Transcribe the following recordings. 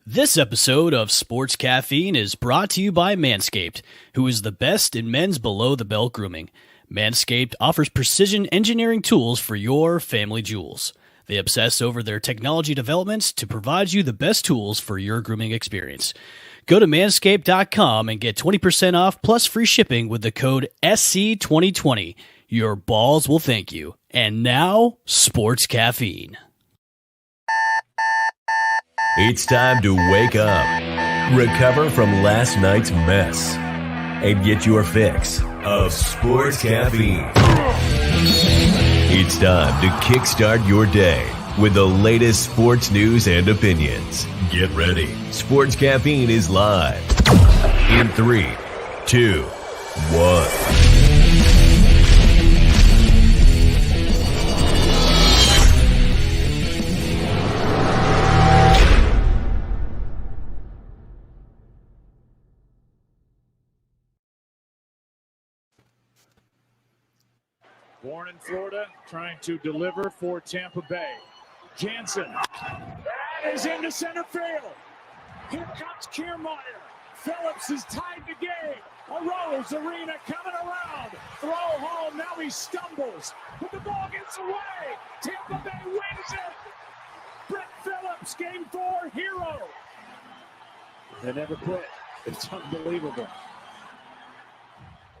This episode of Sports Caffeine is brought to you by Manscaped, who is the best in men's below-the-belt grooming. Manscaped offers precision engineering tools for your family jewels. They obsess over their technology developments to provide you the best tools for your grooming experience. Go to manscaped.com and get 20% off plus free shipping with the code SC2020. Your balls will thank you. And now, Sports Caffeine. It's time to wake up, recover from last night's mess, and get your fix of sports caffeine. It's time to kickstart your day with the latest sports news and opinions. Get ready. Sports Caffeine is live in 3, 2, 1. Born in Florida, trying to deliver for Tampa Bay. Jansen, that is into center field. Here comes Kiermaier. Phillips is tied the game. Arose Arena coming around. Throw home, now he stumbles. But the ball gets away. Tampa Bay wins it. Brett Phillips, game 4, hero. They never quit. It's unbelievable.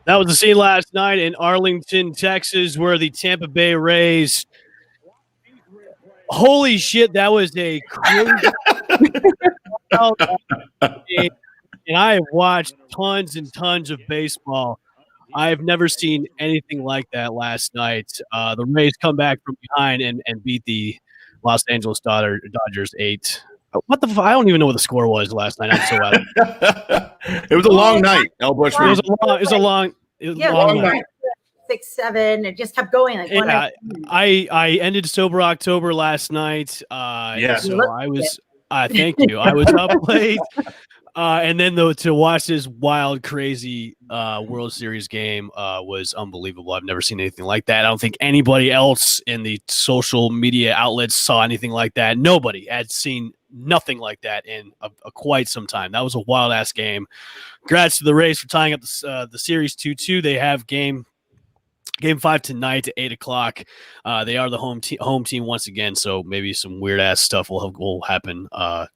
That was the scene last night in Arlington, Texas, where the Tampa Bay Rays. Holy shit, that was a crazy game. And I have watched tons and tons of baseball. I have never seen anything like that last night. The Rays come back from behind and beat the Los Angeles Dodgers 8. What the? I don't even know what the score was last night. I'm so out. It was a long night, El Bushman. It was a long night. 6, 7. It just kept going. I ended sober October last night. So I was. Thank you. I was up late, and then to watch this wild, crazy World Series game was unbelievable. I've never seen anything like that. I don't think anybody else in the social media outlets saw anything like that. Nobody had seen nothing like that in quite some time. That was a wild ass game. Congrats to the Rays for tying up the series 2-2. They have game 5 tonight at 8:00. They are the home team once again, so maybe some weird ass stuff will happen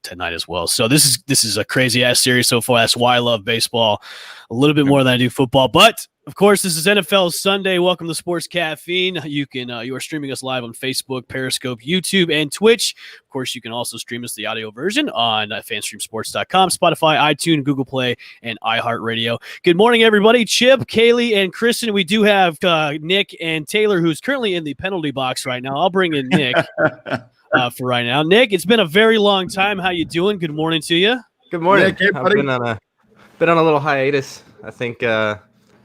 tonight as well. So this is a crazy ass series so far. That's why I love baseball a little bit more than I do football. But of course, this is NFL Sunday. Welcome to Sports Caffeine. You are streaming us live on Facebook, Periscope, YouTube, and Twitch. Of course, you can also stream us the audio version on fanstreamsports.com, Spotify, iTunes, Google Play, and iHeartRadio. Good morning, everybody. Chip, Kaylee, and Kristen. We do have Nick and Taylor, who's currently in the penalty box right now. I'll bring in Nick for right now. Nick, it's been a very long time. How you doing? Good morning to you. Good morning. Nick, hey, I've been on a little hiatus. I think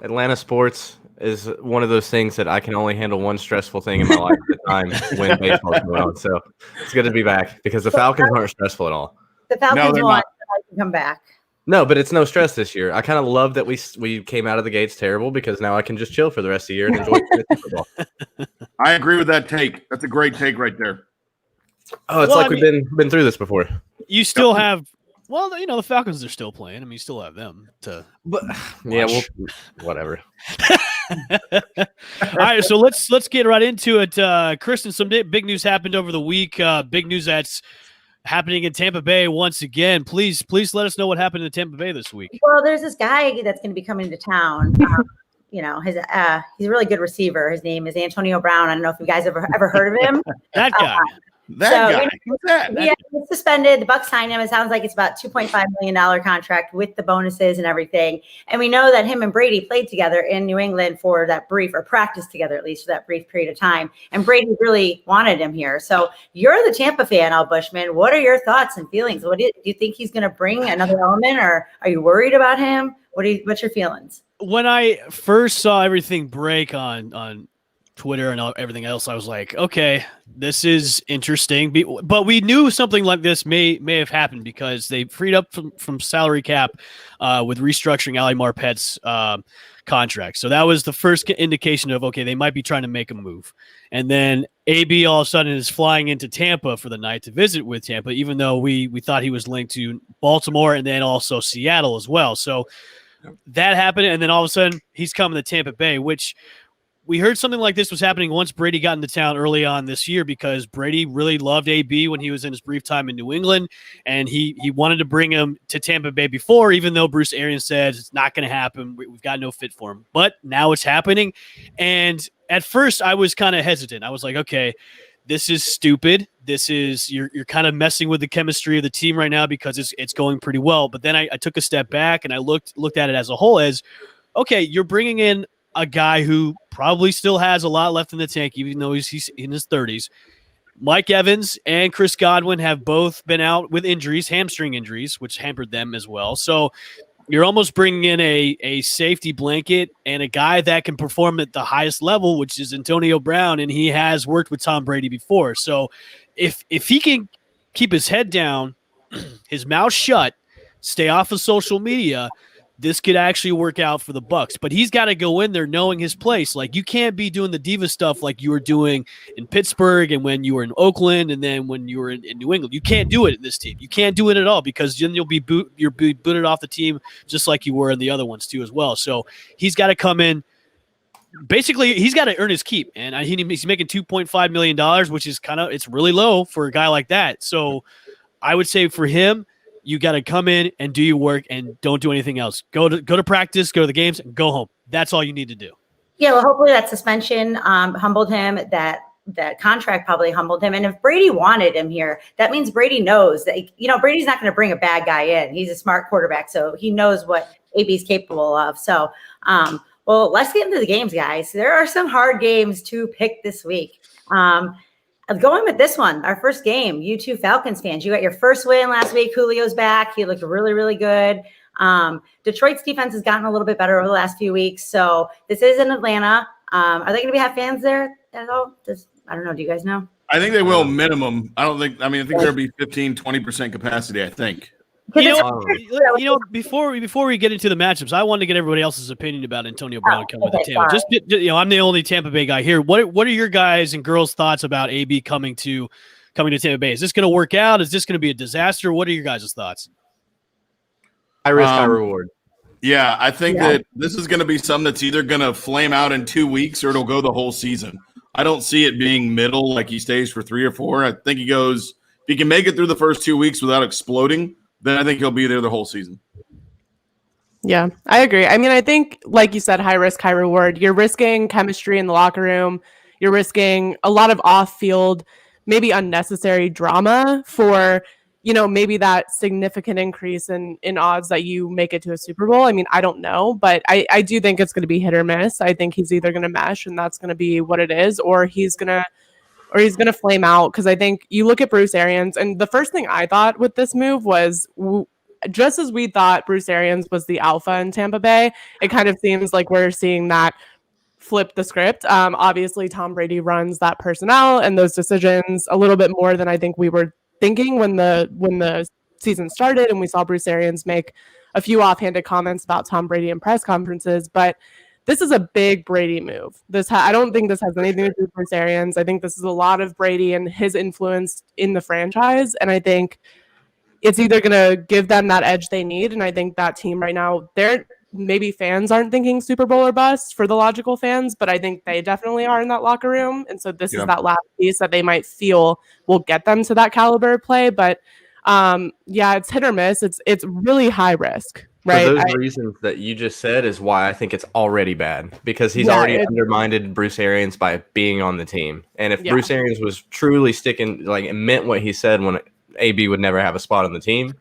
Atlanta sports is one of those things that I can only handle one stressful thing in my life at a time when baseball's going on. So it's good to be back because the Falcons aren't stressful at all. The Falcons want to come back. No, but it's no stress this year. I kind of love that we came out of the gates terrible because now I can just chill for the rest of the year and enjoy football. I agree with that take. That's a great take right there. Oh, it's we've been through this bore. You still have. Well, the Falcons are still playing. I mean, you still have them to. But yeah, whatever. All right, so let's get right into it. Kristen, some big news happened over the week. Big news that's happening in Tampa Bay once again. Please let us know what happened in Tampa Bay this week. Well, there's this guy that's going to be coming to town. He's a really good receiver. His name is Antonio Brown. I don't know if you guys ever heard of him. That guy. Guy. What's that? Yeah, he's suspended. The Bucs signed him. It sounds like it's about $2.5 million contract with the bonuses and everything. And we know that him and Brady played together in New England for that brief, or practiced together at least for that brief period of time. And Brady really wanted him here. So you're the Tampa fan, Al Bushman. What are your thoughts and feelings? Do you think he's going to bring another element, or are you worried about him? What's your feelings? When I first saw everything break on Twitter and everything else, I was like, okay, this is interesting. But we knew something like this may have happened because they freed up from salary cap with restructuring Ali Marpet's contract. So that was the first indication of, okay, they might be trying to make a move. And then AB all of a sudden is flying into Tampa for the night to visit with Tampa, even though we thought he was linked to Baltimore and then also Seattle as well. So that happened, and then all of a sudden he's coming to Tampa Bay, which we heard something like this was happening once Brady got into town early on this year, because Brady really loved AB when he was in his brief time in New England, and he wanted to bring him to Tampa Bay before, even though Bruce Arians said it's not going to happen. We've got no fit for him. But now it's happening, and at first I was kind of hesitant. I was like, okay, this is stupid. This is you're kind of messing with the chemistry of the team right now because it's going pretty well. But then I took a step back and I looked at it as a whole as, okay, you're bringing in a guy who probably still has a lot left in the tank, even though he's in his 30s. Mike Evans and Chris Godwin have both been out with injuries, hamstring injuries, which hampered them as well. So you're almost bringing in a safety blanket and a guy that can perform at the highest level, which is Antonio Brown, and he has worked with Tom Brady before. So if he can keep his head down, his mouth shut, stay off of social media, this could actually work out for the Bucs. But he's got to go in there knowing his place. Like, you can't be doing the diva stuff like you were doing in Pittsburgh and when you were in Oakland and then when you were in New England. You can't do it in this team. You can't do it at all, because then you'll be booted off the team just like you were in the other ones too as well. So he's got to come in. Basically, he's got to earn his keep, and he's making $2.5 million, which is it's really low for a guy like that. So I would say for him, you got to come in and do your work and don't do anything else. Go to practice, go to the games, and go home. That's all you need to do. Yeah, well, hopefully that suspension humbled him. That contract probably humbled him. And if Brady wanted him here, that means Brady knows that, Brady's not going to bring a bad guy in. He's a smart quarterback, so he knows what AB's capable of. So, well, let's get into the games, guys. There are some hard games to pick this week. Going with this one, our first game, you two Falcons fans, you got your first win last week. Julio's back. He looked really, really good. Detroit's defense has gotten a little bit better over the last few weeks. So this is in Atlanta. Are they going to have fans there at all? I don't know. Do you guys know? I think they will minimum. I think there'll be 15-20% capacity, I think. Before we get into the matchups, I wanted to get everybody else's opinion about Antonio Brown coming to Tampa. I'm the only Tampa Bay guy here. What are your guys and girls' thoughts about AB coming to Tampa Bay? Is this going to work out? Is this going to be a disaster? What are your guys' thoughts? High risk, high reward. Yeah, I think that this is going to be something that's either going to flame out in 2 weeks or it'll go the whole season. I don't see it being middle, like he stays for 3 or 4. I think he goes, if he can make it through the first 2 weeks without exploding, then I think he'll be there the whole season. Yeah, I agree. I mean, I think, like you said, high risk, high reward. You're risking chemistry in the locker room. You're risking a lot of off-field, maybe unnecessary drama for, maybe that significant increase in odds that you make it to a Super Bowl. I mean, I don't know, but I do think it's going to be hit or miss. I think he's either going to mesh and that's going to be what it is, or he's going to flame out. Because I think you look at Bruce Arians, and the first thing I thought with this move was, just as we thought Bruce Arians was the alpha in Tampa Bay, it kind of seems like we're seeing that flip the script. Obviously, Tom Brady runs that personnel and those decisions a little bit more than I think we were thinking when the season started, and we saw Bruce Arians make a few offhanded comments about Tom Brady in press conferences. But this is a big Brady move. I don't think this has anything to do with Bruce Arians. I think this is a lot of Brady and his influence in the franchise. And I think it's either going to give them that edge they need. And I think that team right now, maybe fans aren't thinking Super Bowl or bust for the logical fans, but I think they definitely are in that locker room. And so this is that last piece that they might feel will get them to that caliber of play. But it's hit or miss. It's really high risk. Right. For those reasons that you just said is why I think it's already bad, because he's already undermined Bruce Arians by being on the team. And if Bruce Arians was truly sticking, like, it meant what he said when AB would never have a spot on the team,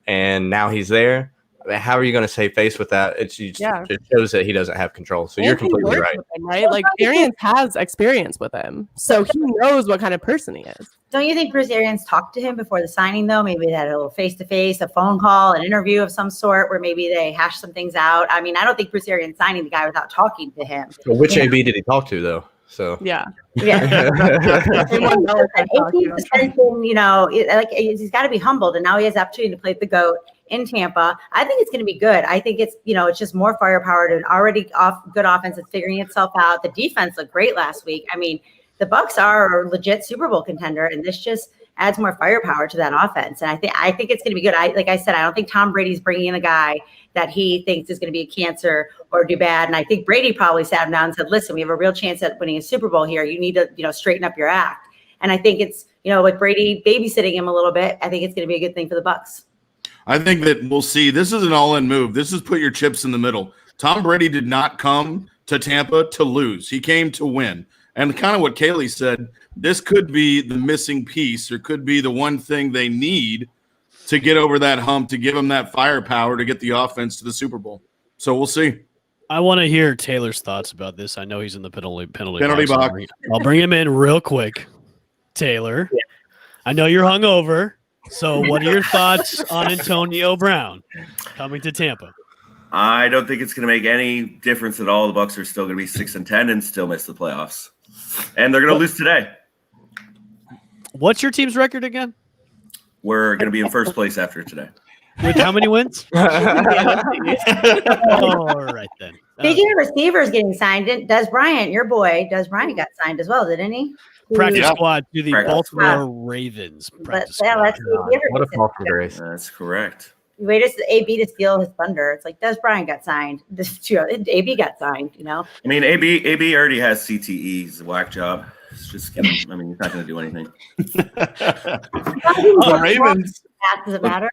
and now he's there, how are you going to save face with that? It shows that he doesn't have control. So you're completely right. Him, right? Like, Arians has experience with him, so he knows what kind of person he is. Don't you think Bruce Arians talked to him before the signing, though? Maybe they had a little face-to-face, a phone call, an interview of some sort where maybe they hashed some things out. I mean, I don't think Bruce Arians signing the guy without talking to him. Well, which AB did he talk to, though? So yeah. He's got to be humbled, and now he has the opportunity to play the GOAT in Tampa. I think it's going to be good. I think it's just more firepower to an already good offense that's figuring itself out. The defense looked great last week. I mean, the Bucks are a legit Super Bowl contender, and this just adds more firepower to that offense. And I think it's going to be good. Like I said, I don't think Tom Brady's bringing in a guy that he thinks is going to be a cancer or do bad. And I think Brady probably sat him down and said, listen, we have a real chance at winning a Super Bowl here. You need to, straighten up your act. And I think it's, with Brady babysitting him a little bit, I think it's going to be a good thing for the Bucks. I think that we'll see. This is an all-in move. This is put your chips in the middle. Tom Brady did not come to Tampa to lose. He came to win. And kind of what Kaylee said, this could be the missing piece or could be the one thing they need to get over that hump, to give them that firepower to get the offense to the Super Bowl. So we'll see. I want to hear Taylor's thoughts about this. I know he's in the penalty box. I'll bring him in real quick. Taylor, I know you're hungover. So what are your thoughts on Antonio Brown coming to Tampa? I don't think it's going to make any difference at all. The Bucs are still going to be 6-10 and still miss the playoffs. And they're going to lose today. What's your team's record again? We're going to be in first place after today. With how many wins? All right, then. Speaking of receivers getting signed, Des Bryant, your boy, Des Bryant got signed as well, didn't he? Practice squad to the Baltimore Ravens. What a fall from grace. That's correct. You waited for AB to steal his thunder. It's like Des Bryant got signed. AB got signed, I mean, AB already has CTE. He's a whack job. It's just kidding. I mean, he's not going to do anything. The Ravens. Does it matter?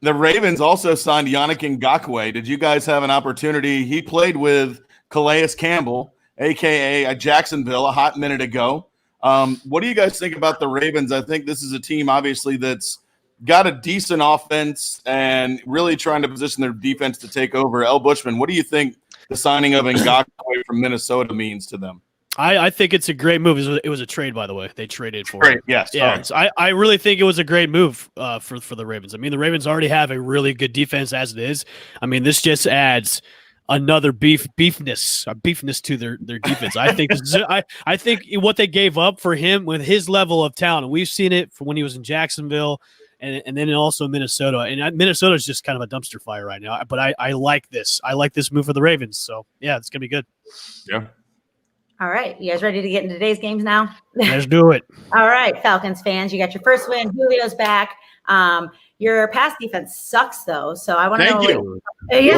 The Ravens also signed Yannick Ngakoue. Did you guys have an opportunity? He played with Calais Campbell, a.k.a. Jacksonville, a hot minute ago. What do you guys think about the Ravens? I think this is a team, obviously, that's got a decent offense and really trying to position their defense to take over. El Bushman, what do you think the signing of Ngakoue from Minnesota means to them? I think it's a great move. It was a trade, by the way. They traded for it. Yes. Yeah. So I really think it was a great move for the Ravens. I mean, the Ravens already have a really good defense as it is. I mean, this just adds another beefness to their defense. I think I think what they gave up for him with his level of talent, and we've seen it from when he was in Jacksonville and then also Minnesota. And Minnesota is just kind of a dumpster fire right now. But I like this. I like this move for the Ravens. So yeah, it's gonna be good. Yeah. All right. You guys ready to get into today's games now? Let's do it. All right, Falcons fans, you got your first win. Julio's back. Your pass defense sucks, though. So I want to know. Thank you.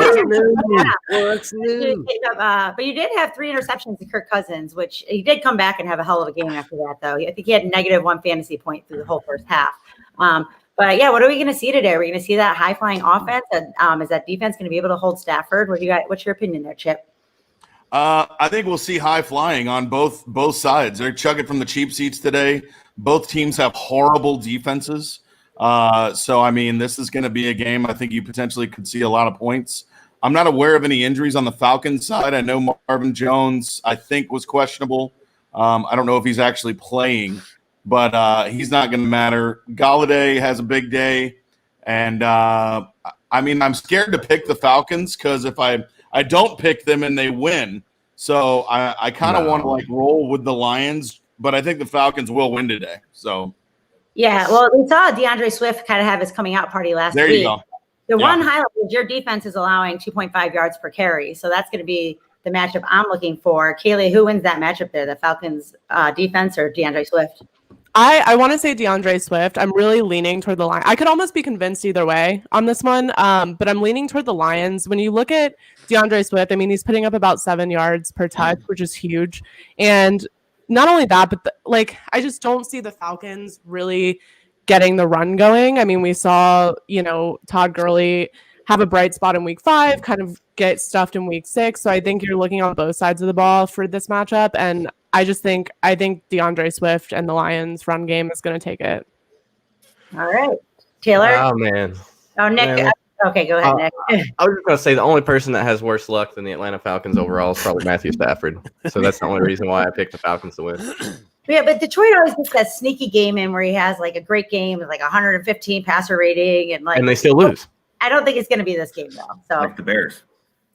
What's new? But you did have 3 interceptions to Kirk Cousins, which he did come back and have a hell of a game after that, though. I think he had -1 fantasy point through the whole first half. But yeah, what are we going to see today? Are we going to see that high flying offense? And is that defense going to be able to hold Stafford? What's your opinion there, Chip? I think we'll see high flying on both sides. They're chugging from the cheap seats today. Both teams have horrible defenses. So, I mean, this is going to be a game I think you potentially could see a lot of points. I'm not aware of any injuries on the Falcons side. I know Marvin Jones, I think, was questionable. I don't know if he's actually playing, but he's not going to matter. Galladay has a big day. And, I mean, I'm scared to pick the Falcons because if I don't pick them and they win. So I kind of want to roll with the Lions, but I think the Falcons will win today. So yeah, well, we saw DeAndre Swift kind of have his coming out party last week. There you go. The one highlight is your defense is allowing 2.5 yards per carry. So that's going to be the matchup I'm looking for. Kaylee, who wins that matchup there? The Falcons defense or DeAndre Swift? I want to say DeAndre Swift. I'm really leaning toward the Lions. I could almost be convinced either way on this one, but I'm leaning toward the Lions. When you look at DeAndre Swift, I mean, he's putting up about 7 yards per touch, which is huge. And not only that, but I just don't see the Falcons really getting the run going. I mean, we saw, Todd Gurley have a bright spot in week 5, kind of get stuffed in week 6. So I think you're looking on both sides of the ball for this matchup. And I think DeAndre Swift and the Lions run game is going to take it. All right. Taylor? Oh, man. Oh, Nick. Man. Okay, go ahead, Nick. I was just going to say the only person that has worse luck than the Atlanta Falcons overall is probably Matthew Stafford. So that's the only reason why I picked the Falcons to win. Yeah, but Detroit always gets that sneaky game in where he has a great game with 115 passer rating and they still lose. I don't think it's going to be this game though. So like the Bears.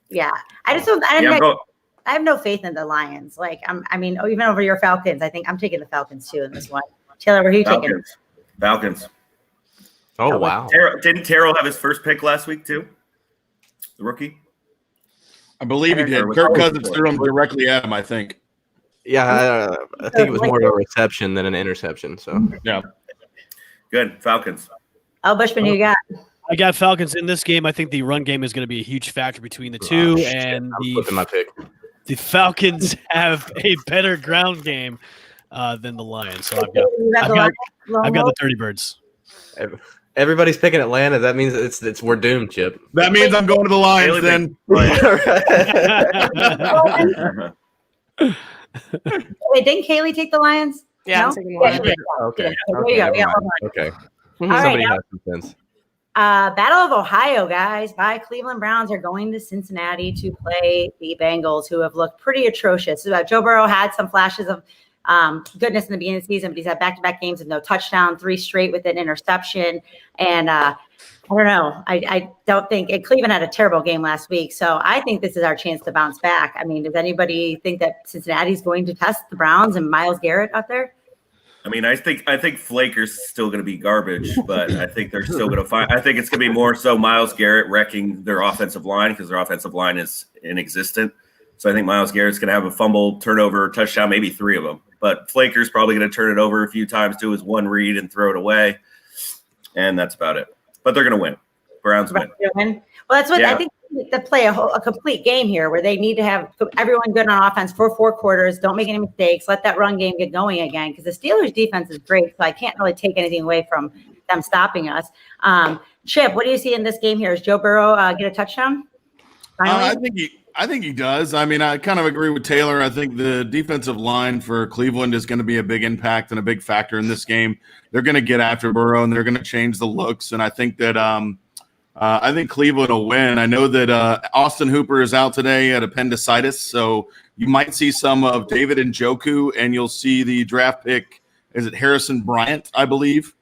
Yeah, I just don't. I have no faith in the Lions. Even over your Falcons, I think I'm taking the Falcons too in this one. Taylor, where are you taking? Falcons. Oh, wow. Didn't Terrell have his first pick last week, too? The rookie? I believe he did. Kirk Cousins threw him directly at him, I think. Yeah, I think it was more of a reception than an interception. So Yeah. Good. Falcons. Oh, Bushman, who you got? I got Falcons in this game. I think the run game is going to be a huge factor between the two, and I'm flipping my pick. the Falcons have a better ground game than the Lions. So I've got the 30 birds. Everybody's picking Atlanta. That means it's we're doomed, Chip. That means I'm going to the Lions then. Wait, didn't Kaylee take the Lions? Yeah, No? I'm taking the Lions. Okay. There you Okay. go. Never Yeah, mind. hold on. Okay. All right, Somebody now- has some sense. Battle of Ohio, guys. By Cleveland Browns are going to Cincinnati to play the Bengals, who have looked pretty atrocious. Joe Burrow had some flashes of goodness in the beginning of the season, but he's had back-to-back games with no touchdown, 3 straight with an interception. And I don't know. I don't think Cleveland had a terrible game last week. So I think this is our chance to bounce back. I mean, does anybody think that Cincinnati's going to test the Browns and Myles Garrett out there? I mean, I think Flaker's still going to be garbage, but I think they're still going to find. I think it's going to be more so Myles Garrett wrecking their offensive line because their offensive line is inexistent. So I think Myles Garrett's going to have a fumble, turnover, touchdown, maybe 3 of them. But Flaker's probably going to turn it over a few times, do his one read and throw it away, and that's about it. But they're going to win. Browns win. Well, that's what I think. To play a complete game here where they need to have everyone good on offense for 4 quarters. Don't make any mistakes. Let that run game get going again because the Steelers defense is great. So I can't really take anything away from them stopping us. Chip, what do you see in this game here? Is Joe Burrow get a touchdown? I think he does. I mean, I kind of agree with Taylor. I think the defensive line for Cleveland is going to be a big impact and a big factor in this game. They're going to get after Burrow and they're going to change the looks. And I think that I think Cleveland will win. I know that Austin Hooper is out today at appendicitis, so you might see some of David Njoku, and you'll see the draft pick. Is it Harrison Bryant, I believe?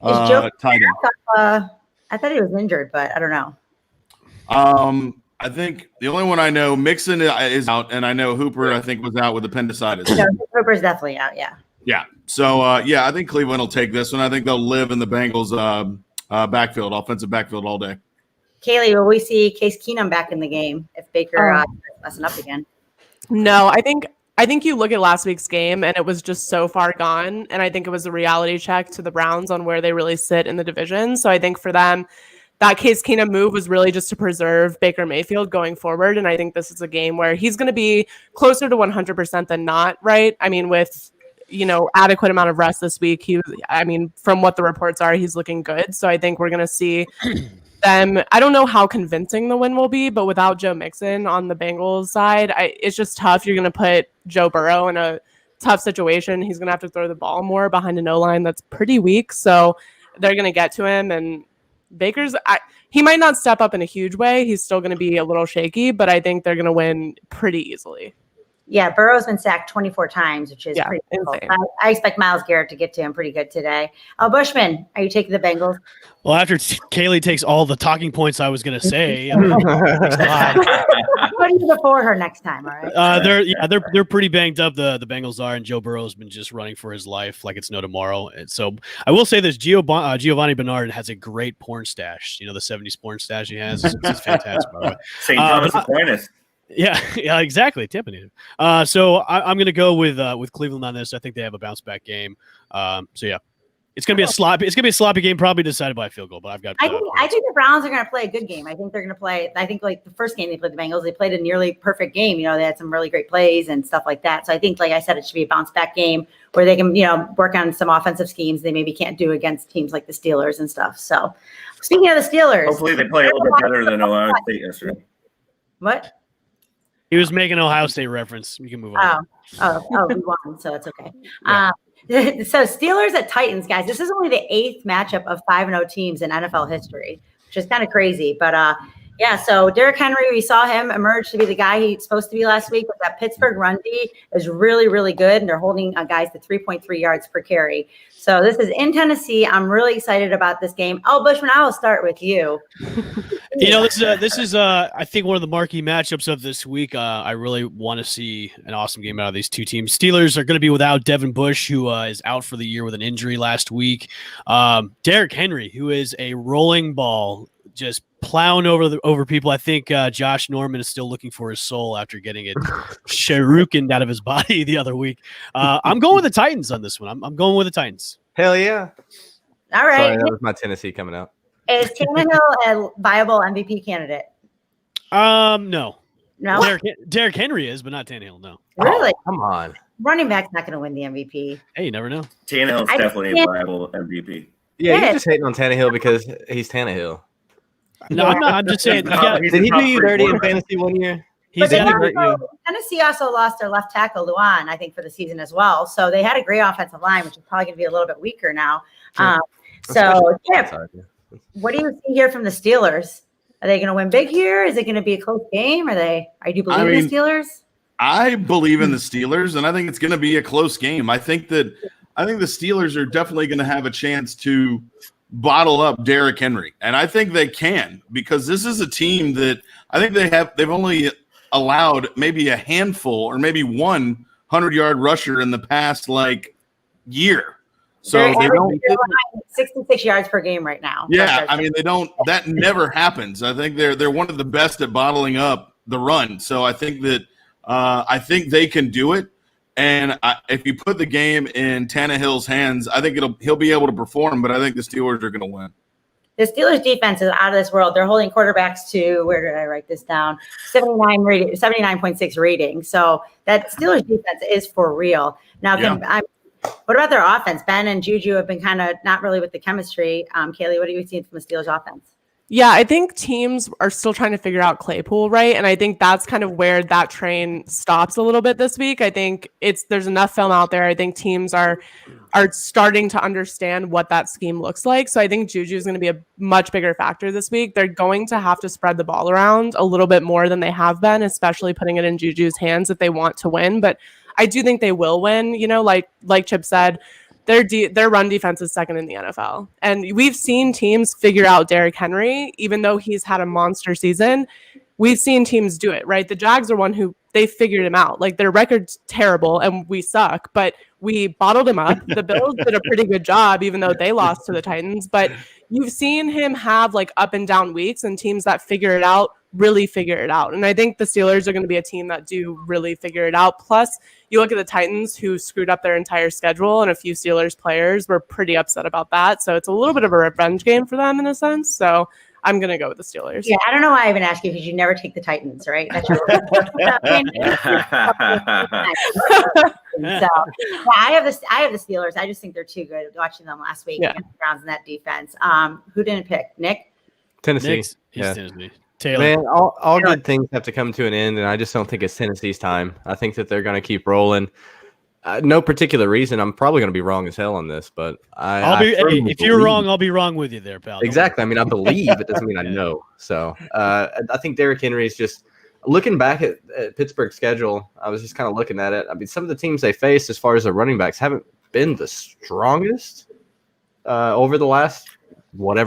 Tight end. I thought he was injured, but I don't know. I think the only one I know, Mixon is out, and I know Hooper, I think, was out with appendicitis. No, Hooper's definitely out, yeah. Yeah. So, I think Cleveland will take this one. I think they'll live in the Bengals' backfield, offensive backfield all day. Kaylee, will we see Case Keenum back in the game if Baker messing up again? No, I think you look at last week's game and it was just so far gone. And I think it was a reality check to the Browns on where they really sit in the division. So I think for them, that Case Keenum move was really just to preserve Baker Mayfield going forward. And I think this is a game where he's going to be closer to 100% than not, right? I mean, with, adequate amount of rest this week, from what the reports are, he's looking good. So I think we're going to see them. I don't know how convincing the win will be, but without Joe Mixon on the Bengals side, it's just tough. You're going to put Joe Burrow in a tough situation. He's going to have to throw the ball more behind an O-line that's pretty weak. So they're going to get to him. And Baker's, he might not step up in a huge way. He's still going to be a little shaky, but I think they're going to win pretty easily. Yeah, Burrow's been sacked 24 times, which is pretty cool. I expect Myles Garrett to get to him pretty good today. Bushman, are you taking the Bengals? Well, after Kaylee takes all the talking points I was going to say, Put you before her next time, all right? they're pretty banged up. The Bengals are, and Joe Burrow's been just running for his life like it's no tomorrow. And so I will say this: Giovanni Bernard has a great porn stash. The '70s porn stash he has. It's fantastic. By the way. St. Thomas Aquinas. Yeah, exactly. Tiffany. So I'm going to go with Cleveland on this. I think they have a bounce back game. It's going to be a sloppy. It's going to be a sloppy game, probably decided by a field goal. But I've got. I think the Browns are going to play a good game. I think they're going to play. I think like the first game they played the Bengals, they played a nearly perfect game. They had some really great plays and stuff like that. So I think, like I said, it should be a bounce back game where they can, work on some offensive schemes they maybe can't do against teams like the Steelers and stuff. So speaking of the Steelers, hopefully they play a little bit better than Ohio State yesterday. What? He was making an Ohio State reference. You can move on. We won, so that's okay. Yeah. So Steelers at Titans, guys. This is only the 8th matchup of 5-0 teams in NFL history, which is kind of crazy. But so Derrick Henry, we saw him emerge to be the guy he's supposed to be last week. But that Pittsburgh run D is really, really good, and they're holding guys to 3.3 yards per carry. So this is in Tennessee. I'm really excited about this game. Bushman, I will start with you. This is I think one of the marquee matchups of this week. I really want to see an awesome game out of these two teams. Steelers are going to be without Devin Bush, who is out for the year with an injury last week. Derrick Henry, who is a rolling ball, just plowing over people. I think Josh Norman is still looking for his soul after getting it shurikened out of his body the other week. I'm going with the Titans on this one. I'm going with the Titans. Hell yeah! All right. Sorry, that was my Tennessee coming out. Is Tannehill a viable MVP candidate? No. No. Derrick Henry is, but not Tannehill. No. Really? Oh, come on. Running back's not going to win the MVP. Hey, you never know. Tannehill's definitely a viable MVP. Yeah, you're just hating on Tannehill because he's Tannehill. No, I'm not. I'm just saying. Did he do you dirty in fantasy one year? He's Tennessee also lost their left tackle, Luan, I think, for the season as well. So they had a great offensive line, which is probably going to be a little bit weaker now. Chip, what do you see here from the Steelers? Are they going to win big here? Is it going to be a close game? Do you believe in the Steelers? I believe in the Steelers, and I think it's going to be a close game. I think the Steelers are definitely going to have a chance to bottle up Derrick Henry, and I think they can, because this is a team that I think they've only allowed maybe a handful or maybe one 100-yard rusher in the past year. So they don't 66 yards per game right now. Yeah, I mean, they don't. That never happens. I think they're one of the best at bottling up the run. So I think that they can do it. And if you put the game in Tannehill's hands, I think he'll be able to perform. But I think the Steelers are going to win. The Steelers defense is out of this world. They're holding quarterbacks to, where did I write this down? 79.6 rating. So that Steelers defense is for real. Now, what about their offense? Ben and Juju have been kind of not really with the chemistry. Kaylee, what are you seeing from the Steelers offense? Yeah, I think teams are still trying to figure out Claypool, right? And I think that's kind of where that train stops a little bit this week. I think there's enough film out there. I think teams are starting to understand what that scheme looks like. So I think Juju is going to be a much bigger factor this week. They're going to have to spread the ball around a little bit more than they have been, especially putting it in Juju's hands if they want to win. But I do think they will win. You know, like Chip said, their run defense is second in the NFL. And we've seen teams figure out Derrick Henry, even though he's had a monster season. We've seen teams do it, right? The Jags are one who they figured him out. Like, their record's terrible and we suck, but we bottled him up. The Bills did a pretty good job, even though they lost to the Titans. But you've seen him have up and down weeks, and teams that figure it out really figure it out. And I think the Steelers are going to be a team that do really figure it out. Plus, you look at the Titans, who screwed up their entire schedule, and a few Steelers players were pretty upset about that. So it's a little bit of a revenge game for them in a sense. So I'm going to go with the Steelers. Yeah, I don't know why I even asked you, because you never take the Titans, right? That's your so, I have the Steelers. I just think they're too good. Watching them last week against the Browns in that defense. Who didn't pick? Nick? Tennessee. Tennessee. Taylor. Man, all good things have to come to an end, and I just don't think it's Tennessee's time. I think that they're going to keep rolling. No particular reason. I'm probably going to be wrong as hell on this, but if you're wrong, I'll be wrong with you there, pal. Exactly. I mean, I believe. It doesn't mean I know. So I think Derrick Henry is just looking back at Pittsburgh's schedule. I was just kind of looking at it. I mean, some of the teams they faced as far as their running backs haven't been the strongest over the last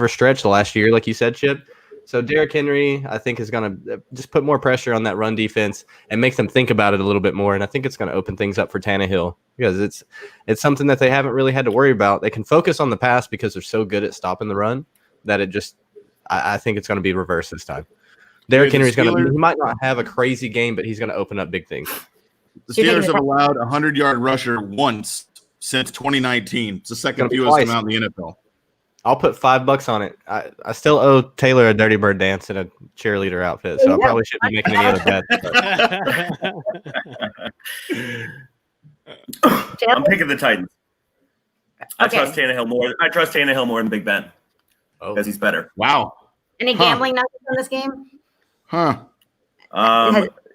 stretch, the last year, like you said, Chip. So Derrick Henry, I think, is going to just put more pressure on that run defense and make them think about it a little bit more. And I think it's going to open things up for Tannehill, because it's something that they haven't really had to worry about. They can focus on the pass because they're so good at stopping the run that I think it's going to be reversed this time. Derrick Henry's he might not have a crazy game, but he's going to open up big things. The Steelers have allowed a 100-yard rusher once since 2019. It's the second fewest amount in the NFL. I'll put $5 on it. I still owe Taylor a Dirty Bird dance and a cheerleader outfit, so I probably shouldn't be making any other bets. I'm picking the Titans. I trust Tannehill more. I trust Tannehill more than Big Ben because he's better. Wow. Any gambling numbers on this game?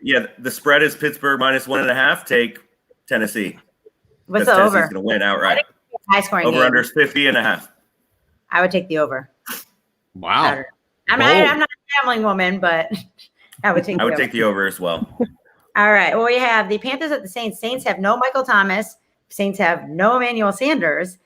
Yeah, the spread is Pittsburgh -1.5. Take Tennessee. What's the over? Tennessee's going to win outright. High scoring. Over under is 50.5. I would take the over. Wow. I'm not a gambling woman, but I would take the over as well. All right. Well, we have the Panthers at the Saints. Saints have no Michael Thomas. Saints have no Emmanuel Sanders.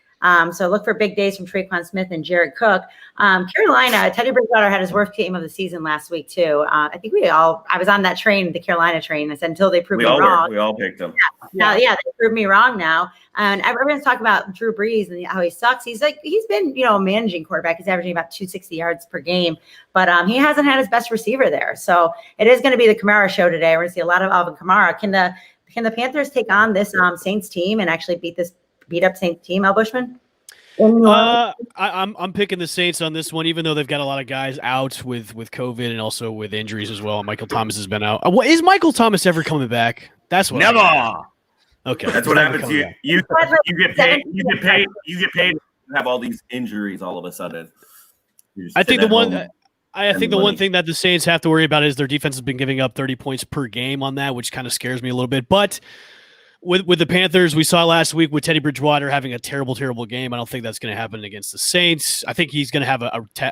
So look for big days from Traquan Smith and Jared Cook. Carolina, Teddy Bridgewater had his worst game of the season last week too. I think I was on that train, the Carolina train. I said until they prove me wrong. We all picked them. They proved me wrong now. And everyone's talking about Drew Brees and how he sucks. He's been, a managing quarterback. He's averaging about 260 yards per game, but he hasn't had his best receiver there. So it is going to be the Kamara show today. We're going to see a lot of Alvin Kamara. Can the Panthers take on this Saints team and actually beat up Saints team, Al Bushman? I'm picking the Saints on this one, even though they've got a lot of guys out with COVID and also with injuries as well. Michael Thomas has been out. Is Michael Thomas ever coming back? That's what. Never. Okay, that's what happens to you. You get paid. You get paid. You get paid. To have all these injuries all of a sudden. I think the one thing that the Saints have to worry about is their defense has been giving up 30 points per game on that, which kind of scares me a little bit. But with the Panthers, we saw last week with Teddy Bridgewater having a terrible game. I don't think that's going to happen against the Saints. I think he's going to have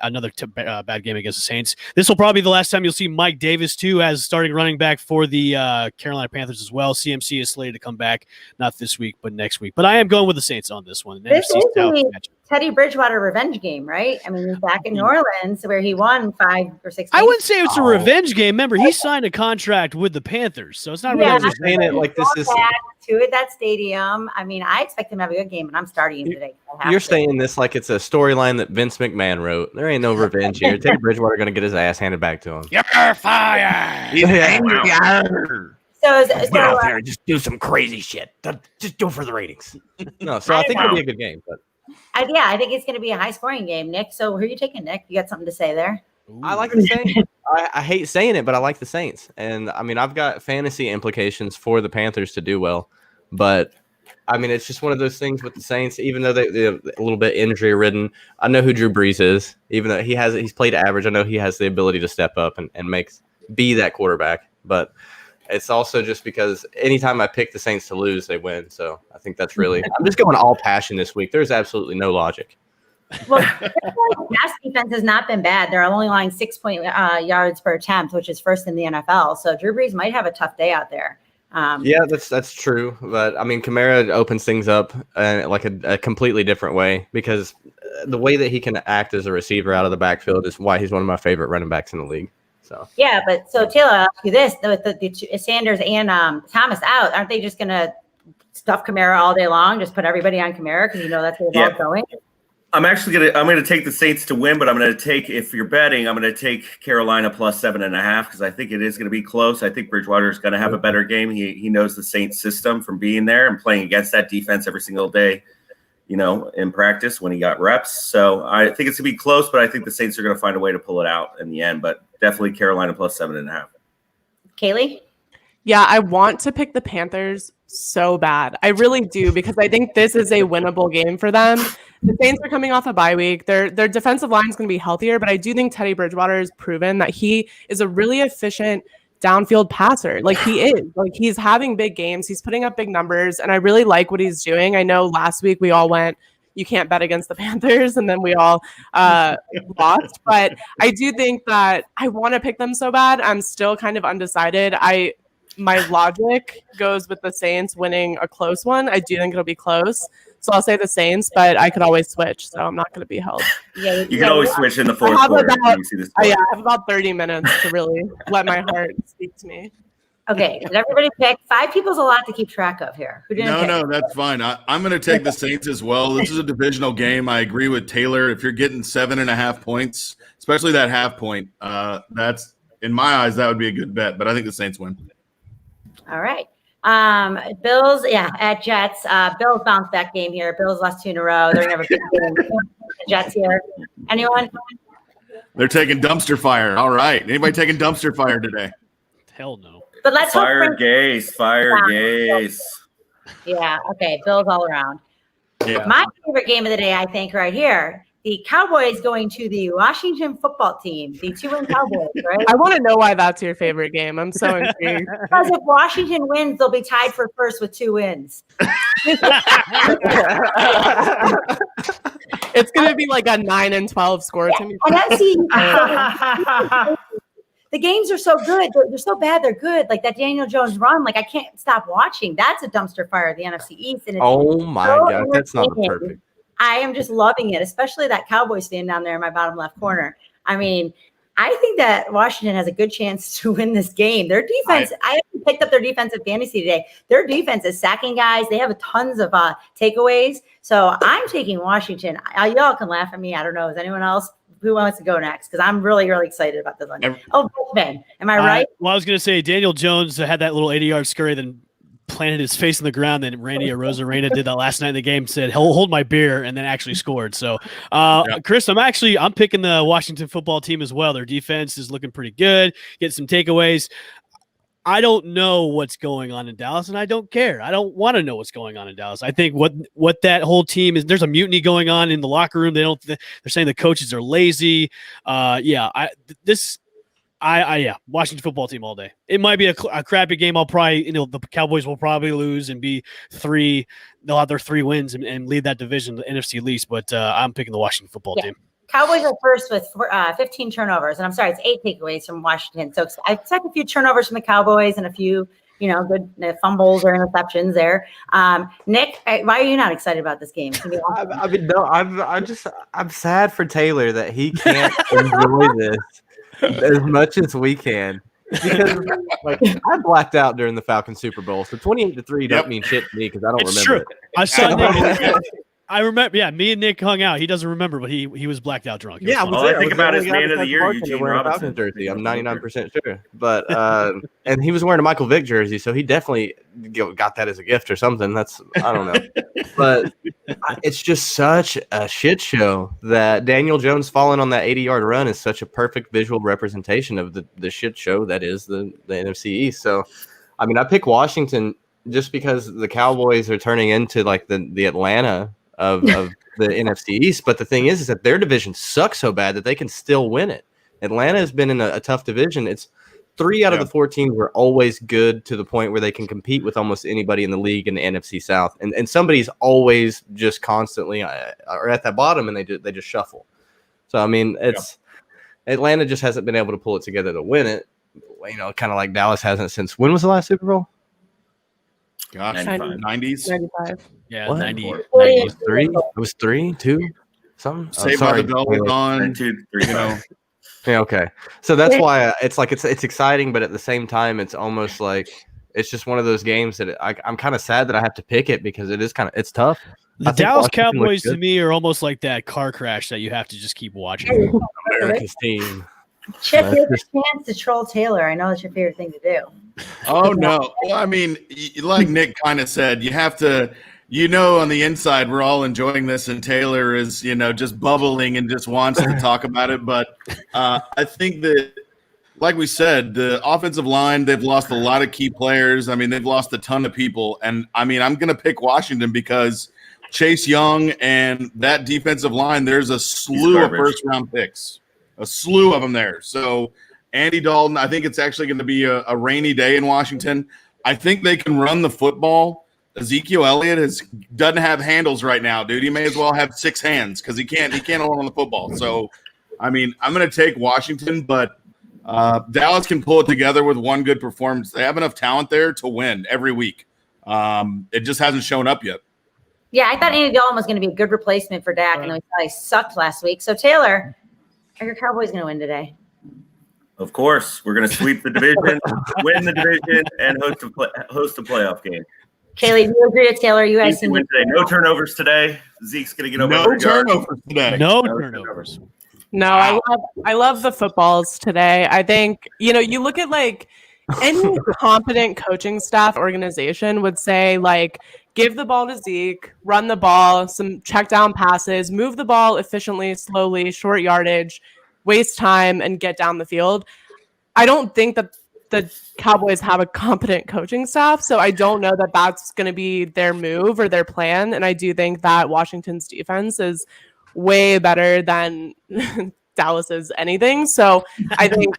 another bad game against the Saints. This will probably be the last time you'll see Mike Davis, too, as starting running back for the Carolina Panthers as well. CMC is slated to come back, not this week, but next week. But I am going with the Saints on this one. This is the Teddy Bridgewater revenge game, right? I mean, he's back in New Orleans where he won 5 or 6 games. I wouldn't say it's a revenge game. Remember, he signed a contract with the Panthers, so it's not really saying it like this is to that stadium. I mean, I expect him to have a good game, and I'm starting him today. You're saying this like it's a storyline that Vince McMahon wrote. There ain't no revenge here. Teddy Bridgewater going to get his ass handed back to him. You're fired. He's angry. So get out there and just do some crazy shit. Just do it for the ratings. No, so I think it'll be a good game. But I think it's going to be a high-scoring game, Nick. So who are you taking, Nick? You got something to say there? I like the Saints. I hate saying it, but I like the Saints. And, I mean, I've got fantasy implications for the Panthers to do well. But, I mean, it's just one of those things with the Saints, even though they're a little bit injury-ridden. I know who Drew Brees is. Even though he's played average, I know he has the ability to step up and be that quarterback. But it's also just because anytime I pick the Saints to lose, they win. So I think that's really – I'm just going all passion this week. There's absolutely no logic. Well, pass defense has not been bad. They're only allowing 6 yards per attempt, which is first in the NFL. So Drew Brees might have a tough day out there. Yeah, that's true. But, I mean, Kamara opens things up like a completely different way because the way that he can act as a receiver out of the backfield is why he's one of my favorite running backs in the league. So yeah, but so Taylor, I'll ask you this: with the Sanders and Thomas out, aren't they just going to stuff Kamara all day long? Just put everybody on Kamara because that's where the ball's going. I'm gonna take the Saints to win, but if you're betting, I'm gonna take Carolina plus 7.5 because I think it is gonna be close. I think Bridgewater is gonna have a better game. He knows the Saints system from being there and playing against that defense every single day, in practice when he got reps. So I think it's gonna be close, but I think the Saints are gonna find a way to pull it out in the end. But definitely Carolina plus 7.5. Kaylee? Yeah, I want to pick the Panthers so bad. I really do because I think this is a winnable game for them. The Saints are coming off a bye week. Their defensive line is going to be healthier, but I do think Teddy Bridgewater has proven that he is a really efficient downfield passer. Like he is. Like he's having big games. He's putting up big numbers, and I really like what he's doing. I know last week we all went, you can't bet against the Panthers, and then we all lost. But I do think that I want to pick them so bad. I'm still kind of undecided. My logic goes with the Saints winning a close one. I do think it'll be close. So I'll say the Saints, but I could always switch. So I'm not going to be held. Yeah, you can always switch in the fourth quarter. I have about 30 minutes to really let my heart speak to me. Okay, did everybody pick? 5 people's a lot to keep track of here. Who didn't pick? No, that's fine. I'm going to take the Saints as well. This is a divisional game. I agree with Taylor. If you're getting 7.5 points, especially that half point, that's in my eyes that would be a good bet. But I think the Saints win. All right. Bills, at Jets. Bills bounce back game here. Bills lost 2 in a row. They're never the Jets here. Anyone? They're taking dumpster fire. All right. Anybody taking dumpster fire today? Hell no. But let's fire Gase. Yeah. Okay. Bills all around. Yeah. My favorite game of the day, I think, right here. The Cowboys going to the Washington football team, the 2-win Cowboys, right? I want to know why that's your favorite game. I'm so intrigued. Because if Washington wins, they'll be tied for first with 2 wins. It's going to be like a 9-12 score to me. The games are so good. They're so bad. They're good. Like that Daniel Jones run. Like I can't stop watching. That's a dumpster fire of the NFC East. And it's oh my God, that's not perfect. I am just loving it, especially that Cowboys stand down there in my bottom left corner. I mean, I think that Washington has a good chance to win this game. Their defense, I picked up their defensive fantasy today. Their defense is sacking guys. They have tons of takeaways. So I'm taking Washington. Y'all can laugh at me. I don't know. Is anyone else? Who wants to go next? Because I'm really, really excited about this one. Ben, am I right? Well, I was going to say Daniel Jones had that little 80-yard scurry, then planted his face on the ground. Then Randy Arozarena did that last night in the game, said, hold my beer, and then actually scored. So, Chris, I'm picking the Washington football team as well. Their defense is looking pretty good, get some takeaways. I don't know what's going on in Dallas, and I don't care. I don't want to know what's going on in Dallas. I think what that whole team is, there's a mutiny going on in the locker room. They're saying the coaches are lazy. Washington football team all day. It might be a crappy game. The Cowboys will probably lose and be they'll have their 3 wins and lead that division, the NFC least. But I'm picking the Washington football team. Cowboys are first with 15 turnovers, and I'm sorry, it's 8 takeaways from Washington. So I expect a few turnovers from the Cowboys and a few, good fumbles or interceptions there. Nick, why are you not excited about this game? I'm sad for Taylor that he can't enjoy this as much as we can. Because I blacked out during the Falcons Super Bowl, so 28-3 don't mean shit to me because I don't remember. True. I saw Nick. I remember. Yeah, me and Nick hung out. He doesn't remember, but he was blacked out drunk. Yeah, all I think about is man of the year, Eugene Robinson jersey. I'm 99% sure, but and he was wearing a Michael Vick jersey, so he definitely got that as a gift or something. I don't know, but it's just such a shit show that Daniel Jones falling on that 80-yard run is such a perfect visual representation of the shit show that is the NFC East. So, I mean, I pick Washington just because the Cowboys are turning into like the Atlanta of the NFC East. But the thing is that their division sucks so bad that they can still win it. Atlanta has been in a tough division. It's 3 out of the 4 teams are always good to the point where they can compete with almost anybody in the league in the NFC South. And somebody's always just constantly are at that bottom and they just shuffle. So, I mean, Atlanta just hasn't been able to pull it together to win it. Kind of like Dallas hasn't since when was the last Super Bowl? Gosh, 90s? 95. Yeah, what? 93. It was 3, 2, something. Saved by the Bell was on. 2, 3, Yeah, okay. So that's why it's like it's exciting, but at the same time, it's almost like it's just one of those games that I'm kind of sad that I have to pick it because it's tough. The Dallas Cowboys to me are almost like that car crash that you have to just keep watching. America's team. Chip, you have a chance to troll Taylor. I know it's your favorite thing to do. Oh, no. Well, I mean, like Nick kind of said, you have to, on the inside, we're all enjoying this, and Taylor is, just bubbling and just wants to talk about it. But I think that, like we said, the offensive line, they've lost a lot of key players. I mean, they've lost a ton of people. And, I mean, I'm going to pick Washington because Chase Young and that defensive line, there's a slew of first-round picks. A slew of them there. So Andy Dalton, I think it's actually going to be a rainy day in Washington. I think they can run the football. Ezekiel Elliott doesn't have handles right now, dude. He may as well have 6 hands because he can't hold on the football. So, I mean, I'm going to take Washington, but Dallas can pull it together with one good performance. They have enough talent there to win every week. It just hasn't shown up yet. Yeah, I thought Andy Dalton was going to be a good replacement for Dak, and we thought he sucked last week. So, Taylor, are your Cowboys going to win today? Of course. We're going to sweep the division, win the division, and host a playoff game. Kaylee, do you agree with Taylor? You guys seem win today. No turnovers today. Zeke's going to get over. No turnovers today. No turnovers. No, wow. I love the footballs today. I think, you look at like any competent coaching staff organization would say like, give the ball to Zeke, run the ball, some check down passes, move the ball efficiently, slowly, short yardage, waste time, and get down the field. I don't think that the Cowboys have a competent coaching staff, so I don't know that that's going to be their move or their plan. And I do think that Washington's defense is way better than Dallas's anything. So I think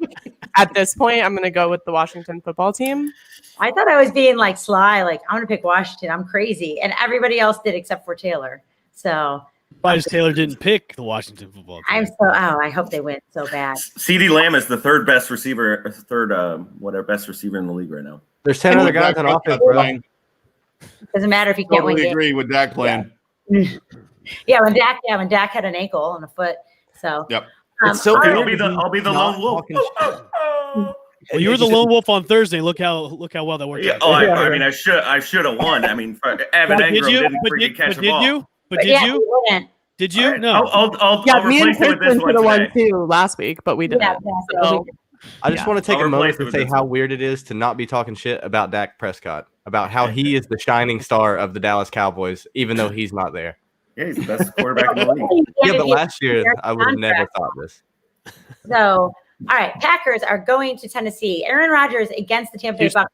at this point, I'm going to go with the Washington football team. I thought I was being like sly, like I'm going to pick Washington. I'm crazy. And everybody else did except for Taylor. So why Taylor didn't pick the Washington football team? I hope they win so bad. CeeDee Lamb is the best receiver in the league right now. There's 10 other guys on offense, bro. Doesn't matter if you can't win. I agree with Dak playing. Yeah. when Dak had an ankle and a foot. So Yep. It's so all weird. I'll be the lone wolf. Well, you were the lone wolf on Thursday. Look how well that worked out. I mean, I should have won. I mean, Evan Engram didn't freaking catch the ball. Did you? No. I'll me and replace it with Kristen this should have one won today. too last week, but we didn't. So, I just want to take I'll a moment replace it to with say this how one. weird it is to not be talking shit about Dak Prescott, about how he is the shining star of the Dallas Cowboys, even though he's not there. Yeah, he's the best quarterback in the league. Yeah, but last year I would have never thought this. So, all right, Packers are going to Tennessee. Aaron Rodgers against the Tampa Bay Bucks.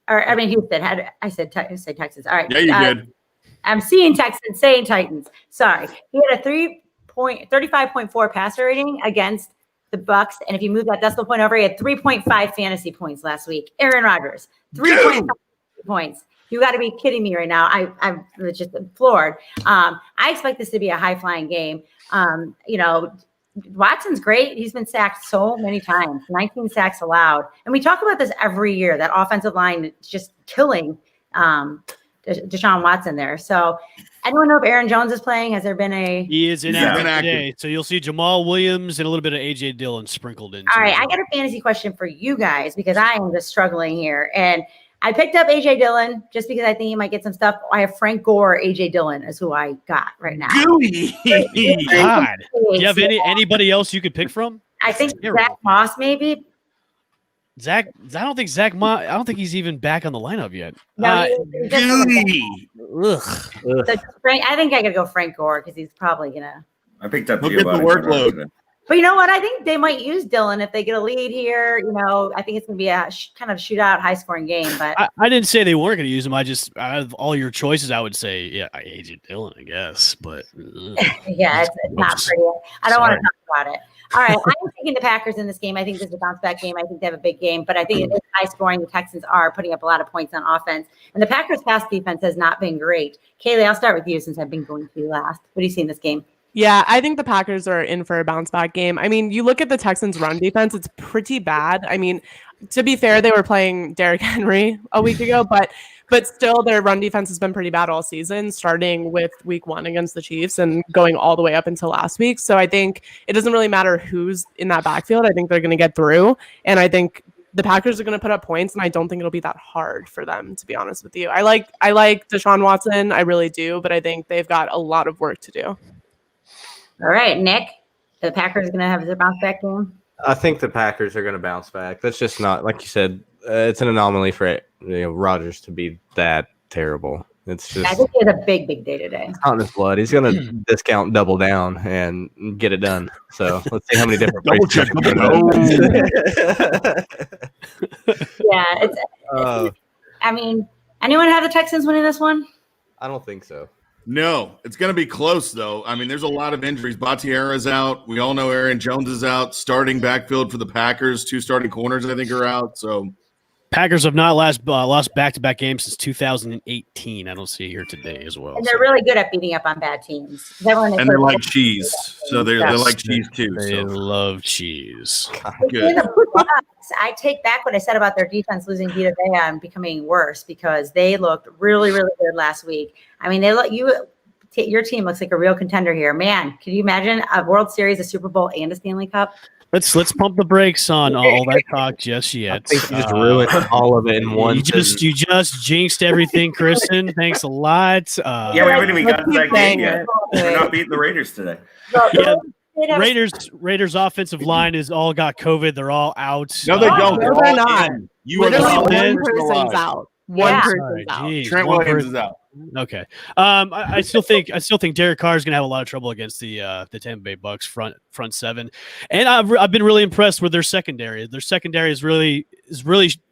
Houston. I said Texans. All right. Yeah, you did. I'm seeing Texans, saying Titans. Sorry. He had a 35.4 passer rating against the Bucks, and if you move that decimal point over, he had 3.5 fantasy points last week. Aaron Rodgers, 3.5 points. You got to be kidding me right now. I'm just floored. I expect this to be a high-flying game. Watson's great. He's been sacked so many times, 19 sacks allowed. And we talk about this every year, that offensive line is just killing Deshaun Watson there. So I don't know if Aaron Jones is playing. Has there been He is inactive today. So you'll see Jamal Williams and a little bit of A.J. Dillon sprinkled in. All right, I got a fantasy question for you guys because I am just struggling here. And I picked up A.J. Dillon just because I think he might get some stuff. I have Frank Gore, A.J. Dillon is who I got right now. God. Do you have anybody else you could pick from? I think Zach Moss maybe. I don't think he's even back on the lineup yet. No, Ugh. So I think I could go Frank Gore because he's probably gonna. I picked up Look at the workload. But you know what? I think they might use Dillon if they get a lead here. I think it's going to be a kind of shootout, high-scoring game. But I didn't say they weren't going to use him. I just, out of all your choices, I would say, yeah, A.J. Dillon, I guess. But yeah, it's not pretty. I don't want to talk about it. All right, I'm taking the Packers in this game. I think this is a bounce-back game. I think they have a big game, but I think it is high-scoring. The Texans are putting up a lot of points on offense, and the Packers' pass defense has not been great. Kaylee, I'll start with you since I've been going to you last. What do you see in this game? Yeah, I think the Packers are in for a bounce back game. I mean, you look at the Texans' run defense, it's pretty bad. I mean, to be fair, they were playing Derrick Henry a week ago, but still their run defense has been pretty bad all season, starting with week 1 against the Chiefs and going all the way up until last week. So I think it doesn't really matter who's in that backfield. I think they're going to get through, and I think the Packers are going to put up points, and I don't think it'll be that hard for them, to be honest with you. I like Deshaun Watson, I really do, but I think they've got a lot of work to do. All right, Nick, the Packers going to have their bounce back game? I think the Packers are going to bounce back. That's just not, like you said, it's an anomaly for Rodgers to be that terrible. It's just. I think he has a big, big day today. It's not in his blood. He's going to discount, double down, and get it done. So let's see how many different. Yeah, I mean, anyone have the Texans winning this one? I don't think so. No, it's going to be close, though. I mean, there's a lot of injuries. Bautiera's out. We all know Aaron Jones is out. Starting backfield for the Packers. 2 starting corners, I think, are out. So Packers have not lost back-to-back games since 2018. I don't see it here today as well. And they're really good at beating up on bad teams. And they like cheese. So they like cheese, too. They love cheese. Good. I take back what I said about their defense losing Vita Vea and becoming worse because they looked really, really good last week. I mean, your team looks like a real contender here. Man, can you imagine a World Series, a Super Bowl, and a Stanley Cup? Let's pump the brakes on all that talk just yet. I think you just ruined all of it in one. You just jinxed everything, Kristen. Thanks a lot. Yeah, we haven't even gotten to that game yet. We're not beating the Raiders today. Yeah, Raiders offensive line is all got COVID. They're all out. No, they don't. No, they're not. You are Literally the one person's out. One person's out. Trent Williams is out. Okay. I still think Derek Carr is going to have a lot of trouble against the Tampa Bay Bucks front seven, and I've been really impressed with their secondary. Their secondary has really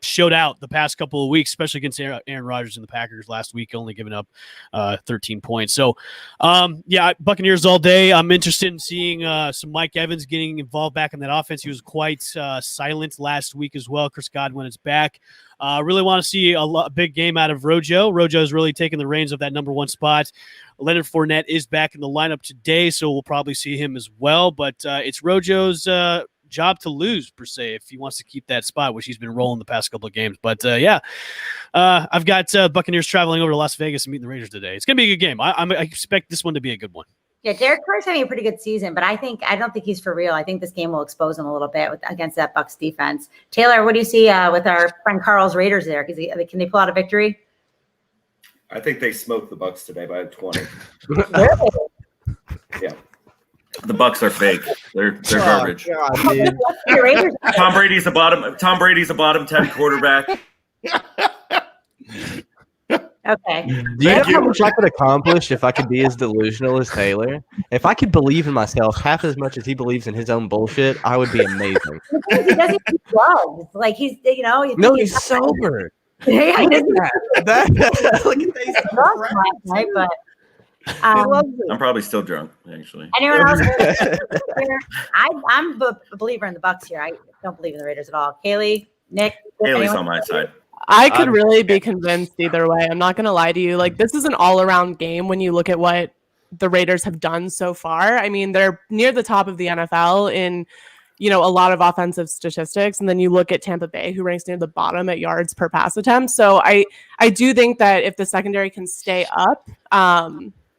showed out the past couple of weeks, especially against Aaron Rodgers and the Packers last week, only giving up 13 points. So, yeah, Buccaneers all day. I'm interested in seeing some Mike Evans getting involved back in that offense. He was quite silent last week as well. Chris Godwin is back. Really want to see a big game out of Rojo. Rojo is really taking the reins of that number 1 spot. Leonard Fournette is back in the lineup today, so we'll probably see him as well. But it's Rojo's job to lose, per se, if he wants to keep that spot, which he's been rolling the past couple of games. But, yeah, I've got Buccaneers traveling over to Las Vegas and meeting the Raiders today. It's going to be a good game. I expect this one to be a good one. Yeah, Derek Carr's having a pretty good season, but I don't think he's for real. I think this game will expose him a little bit against that Bucs defense. Taylor, what do you see with our friend Carl's Raiders there? Can they pull out a victory? I think they smoked the Bucs today by 20. Yeah. The Bucs are fake. They're garbage. God, Tom Brady's a bottom 10 quarterback. Okay. Do you know how much I could accomplish if I could be as delusional as Taylor? If I could believe in myself half as much as he believes in his own bullshit, I would be amazing. He doesn't do drugs. Like he's he's sober. Yeah, he doesn't Look at these. right, but I'm probably still drunk, actually. anyone else? I'm a believer in the Bucs here. I don't believe in the Raiders at all. Kaylee, Nick, Haley's on my side. I could really be convinced either way. I'm not going to lie to you. Like, this is an all-around game when you look at what the Raiders have done so far. I mean, they're near the top of the NFL in, a lot of offensive statistics. And then you look at Tampa Bay, who ranks near the bottom at yards per pass attempt. So I do think that if the secondary can stay up,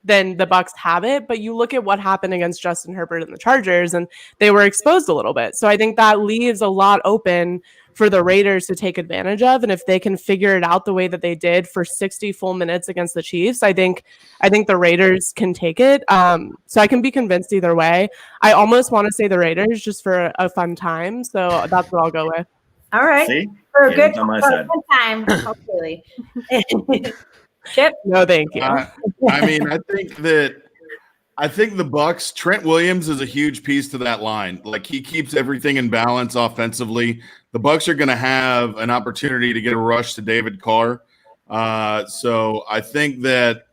then the Bucs have it. But you look at what happened against Justin Herbert and the Chargers, and they were exposed a little bit. So I think that leaves a lot open for the Raiders to take advantage of. And if they can figure it out the way that they did for 60 full minutes against the Chiefs, I think the Raiders can take it. So I can be convinced either way. I almost want to say the Raiders just for a fun time. So that's what I'll go with. All right. See? For a good on my side. time, hopefully. Chip? No, thank you. I mean, I think the Bucs, Trent Williams is a huge piece to that line. Like, he keeps everything in balance offensively. The Bucs are going to have an opportunity to get a rush to David Carr. So I think that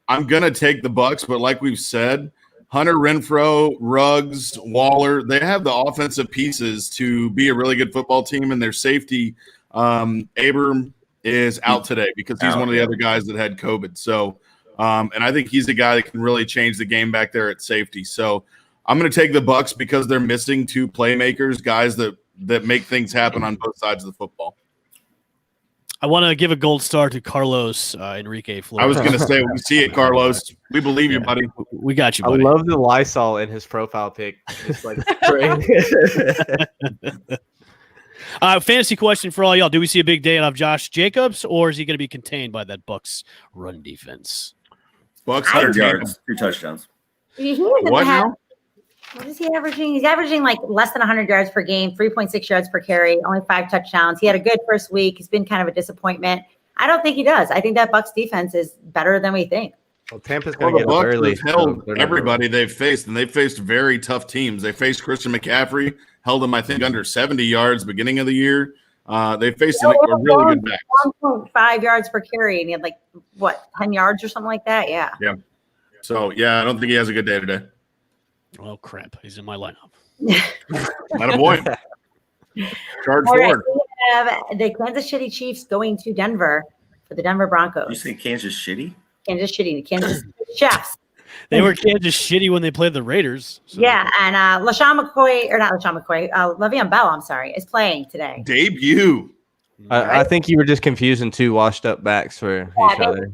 I'm going to take the Bucs, but like we've said, Hunter Renfrow, Ruggs, Waller, they have the offensive pieces to be a really good football team, and their safety, Abram, is out today because he's one of the other guys that had COVID. So, and I think he's the guy that can really change the game back there at safety. So I'm going to take the Bucs because they're missing two playmakers, guys that make things happen on both sides of the football. I want to give a gold star to Carlos Enrique Flores. I was going to say, we see it, Carlos. We believe you, buddy. We got you, buddy. I love the Lysol in his profile pic. It's like fantasy question for all y'all. Do we see a big day out of Josh Jacobs, or is he going to be contained by that Bucs run defense? Bucs 100 yards, 2 touchdowns. What now? What is he averaging? He's averaging like less than 100 yards per game, 3.6 yards per carry, only 5 touchdowns. He had a good first week. He's been kind of a disappointment. I don't think he does. I think that Bucs defense is better than we think. Well, Tampa's going to get up early. Held everybody they've faced, and they've faced very tough teams. They faced Christian McCaffrey, held him, I think, under 70 yards beginning of the year. They faced a really good back. 1.5 yards per carry, and he had 10 yards or something like that? Yeah. Yeah. So, yeah, I don't think he has a good day today. Oh, crap. He's in my lineup. Not a boy. Charge forward. We have the Kansas City Chiefs going to Denver for the Denver Broncos. You say Kansas Shitty? Kansas City Chiefs. They were Kansas shitty when they played the Raiders. So. Yeah, and Le'Veon Bell, I'm sorry, is playing today. Debut. I think you were just confusing 2 washed-up backs for each other.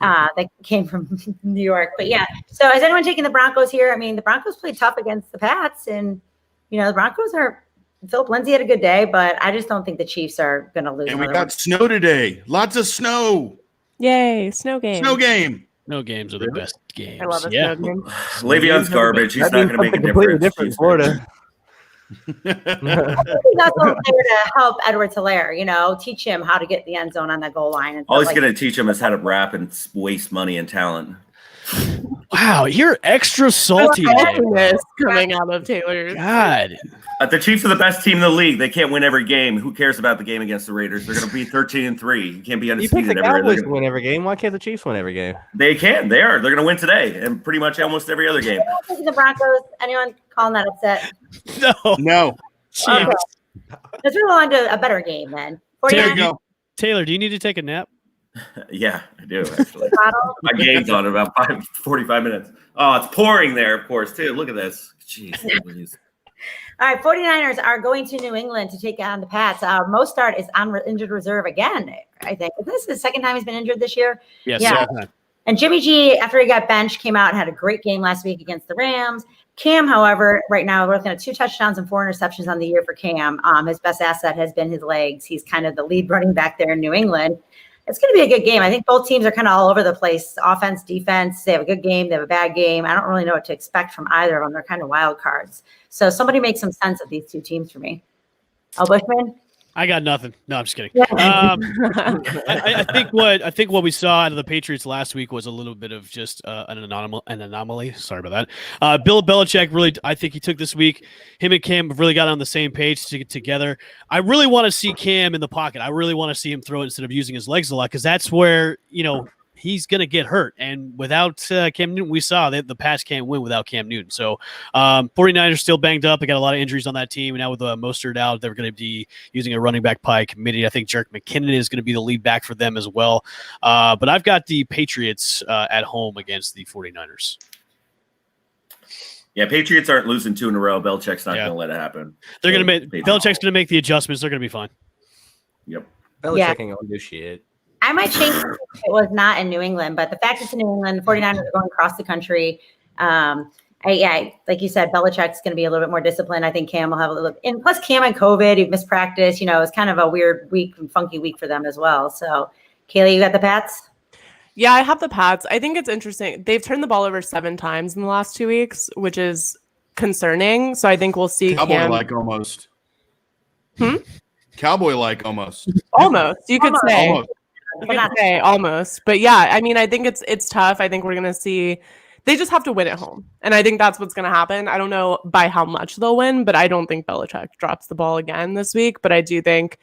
That came from New York. But yeah, so is anyone taking the Broncos here? I mean, the Broncos played tough against the Pats, and the Broncos Philip Lindsay had a good day, but I just don't think the Chiefs are going to lose. And we got snow today. Lots of snow. Yay, snow game. Snow game. No games are the best games. I love it. Yeah. Le'Veon's garbage. He's not going to make a completely difference. different in Florida. I think he's also there to help Edwards-Helaire, teach him how to get the end zone on that goal line. And all he's going to teach him is how to rap and waste money and talent. Wow, you're extra salty today. Coming out of Taylor. God. The Chiefs are the best team in the league. They can't win every game. Who cares about the game against the Raiders? They're going to be 13-3. You can't be You undefeated pick the every Cowboys other to win every game. Why can't the Chiefs win every game? They can. They are. They're going to win today and pretty much almost every other game. The Broncos. Anyone calling that upset? No. Okay. Let's move on to a better game then. Taylor, do you need to take a nap? Yeah, I do, actually. My game's on in about 45 minutes. Oh, it's pouring there, of course, too. Look at this. Jeez. All right, 49ers are going to New England to take on the Pats. Mostert is on injured reserve again, I think. Is this the second time he's been injured this year? Yes. Yeah. And Jimmy G, after he got benched, came out and had a great game last week against the Rams. Cam, however, right now we're looking at 2 touchdowns and 4 interceptions on the year for Cam. His best asset has been his legs. He's kind of the lead running back there in New England. It's going to be a good game. I think both teams are kind of all over the place. Offense, defense, they have a good game, they have a bad game. I don't really know what to expect from either of them. They're kind of wild cards. So somebody make some sense of these 2 teams for me. Oh, Bushman? I got nothing. No, I'm just kidding. I think what we saw out of the Patriots last week was a little bit of just an anomaly. Sorry about that. Bill Belichick really, I think he took this week. Him and Cam have really got on the same page to get together. I really want to see Cam in the pocket. I really want to see him throw it instead of using his legs a lot, because that's where he's going to get hurt. And without Cam Newton, we saw that the pass can't win without Cam Newton. So 49ers still banged up. They got a lot of injuries on that team. And now with Mostert out, they're going to be using a running back by committee. I think Jerick McKinnon is going to be the lead back for them as well. But I've got the Patriots at home against the 49ers. Yeah, Patriots aren't losing 2 in a row. Belichick's not going to let it happen. They're going to make Belichick's going to make the adjustments. They're going to be fine. Yep. Belichick ain't going to do shit. I might change it if it was not in New England, but the fact it's in New England, the 49ers are going across the country. Like you said, Belichick's going to be a little bit more disciplined. I think Cam will have a little, and plus Cam and COVID, he missed practice. It's kind of a weird week and funky week for them as well. So, Kaylee, you got the Pats? Yeah, I have the Pats. I think it's interesting. They've turned the ball over 7 times in the last 2 weeks, which is concerning. So I think we'll see Cowboy-like almost. Cowboy-like almost. Almost. You could say. Almost. You could say almost. But yeah, I mean, I think it's tough. I think we're going to see they just have to win at home. And I think that's what's going to happen. I don't know by how much they'll win, but I don't think Belichick drops the ball again this week. But I do think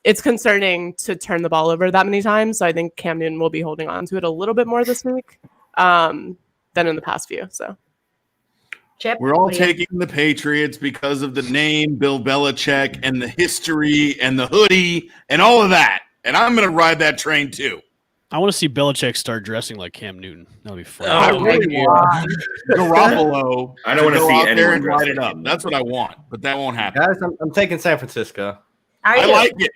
it's concerning to turn the ball over that many times. So I think Cam Newton will be holding on to it a little bit more this week than in the past few. So Chip, we're all taking the Patriots because of the name Bill Belichick and the history and the hoodie and all of that. And I'm going to ride that train too. I want to see Belichick start dressing like Cam Newton. That'll be fun. Garoppolo. I don't want to see out there anyone and light it dressing up. him. That's what I want, but that won't happen. Guys, I'm taking San Francisco. I like it.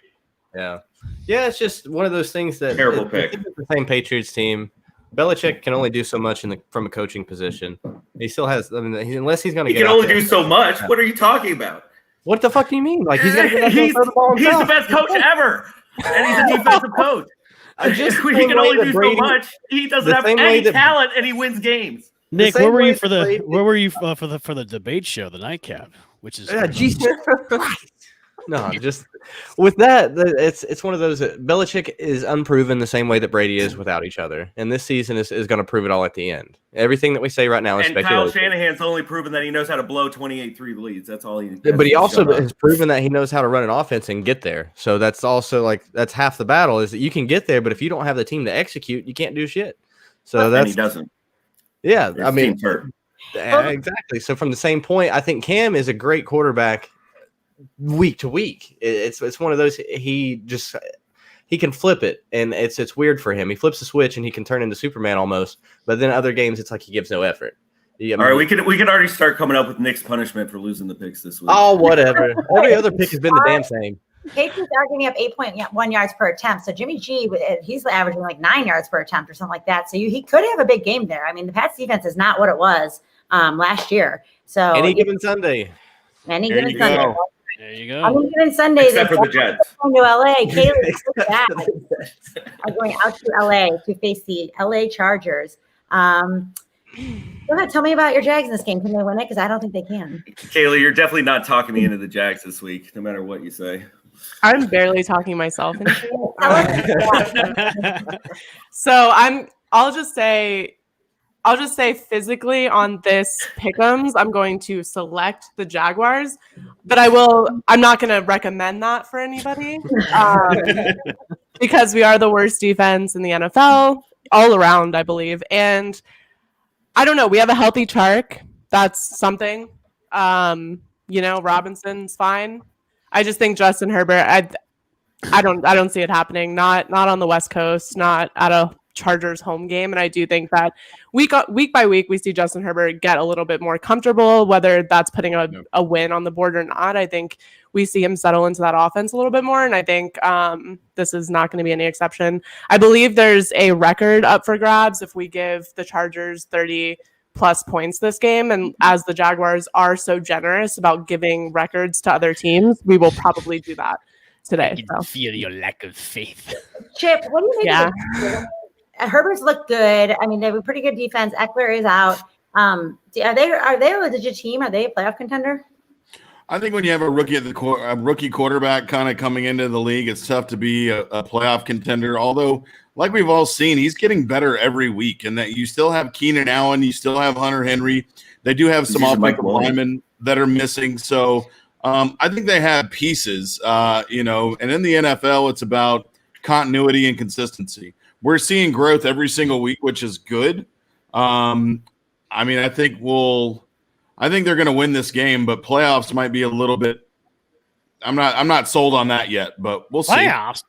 Yeah. Yeah, it's just one of those things that Terrible pick. It's the same Patriots team. Belichick can only do so much from a coaching position. He still has, unless he's going to He can only do so much. What are you talking about? What the fuck do you mean? Like he's going to he's throw the ball the himself. best coach ever, and he's a defensive coach. He can only do so much. He doesn't have any talent, and he wins games. Nick, where were you for the debate show, the nightcap? Which is Jesus. No, just with that, it's one of those that Belichick is unproven the same way that Brady is without each other, and this season is going to prove it all at the end. Everything that we say right now is and speculation. Kyle Shanahan's only proven that he knows how to blow 28-3 leads. That's all he. But he also has proven that he knows how to run an offense and get there. So that's also that's half the battle is that you can get there, but if you don't have the team to execute, you can't do shit. So and he doesn't. Yeah, His I mean, team's hurt. exactly. So from the same point, I think Cam is a great quarterback. Week to week, it's one of those he can flip it, and it's weird for him. He flips the switch and he can turn into Superman almost. But then other games, it's like he gives no effort. All right, we can already start coming up with Nick's punishment for losing the picks this week. Oh, whatever. Every other pick has been the damn same. Patriots are giving up 8.1 yards per attempt. So Jimmy G, he's averaging like 9 yards per attempt or something like that. So he could have a big game there. I mean, the Pats defense is not what it was last year. So any given Sunday. Any given Sunday. There you go. I'm given Sundays. Except for the Jets. Going to LA. Kaylee, I'm going out to LA to face the LA Chargers. Go ahead. Tell me about your Jags in this game. Can they win it? Because I don't think they can. Kaylee, you're definitely not talking me into the Jags this week, no matter what you say. I'm barely talking myself into it. So I'll just say physically on this Pickems, I'm going to select the Jaguars, but I'm not going to recommend that for anybody because we are the worst defense in the NFL all around, I believe. And I don't know. We have a healthy Chark. That's something. Robinson's fine. I just think Justin Herbert, I don't see it happening. Not on the West Coast, not at a Chargers home game. And I do think that week by week, we see Justin Herbert get a little bit more comfortable, whether that's putting a win on the board or not. I think we see him settle into that offense a little bit more. And I think this is not going to be any exception. I believe there's a record up for grabs if we give the Chargers 30 plus points this game. And as the Jaguars are so generous about giving records to other teams, we will probably do that today. I can feel your lack of faith. Chip, what do you think? Yeah. Herbert's looked good. I mean, they have a pretty good defense. Eckler is out. Are they a legit team? Are they a playoff contender? I think when you have a rookie quarterback kind of coming into the league, it's tough to be a playoff contender. Although, like we've all seen, he's getting better every week, and that you still have Keenan Allen, you still have Hunter Henry. They do have some offensive linemen that are missing. So I think they have pieces, and in the NFL, it's about continuity and consistency. We're seeing growth every single week, which is good. I think they're going to win this game, but playoffs might be a little bit. I'm not sold on that yet, but we'll see. Playoffs.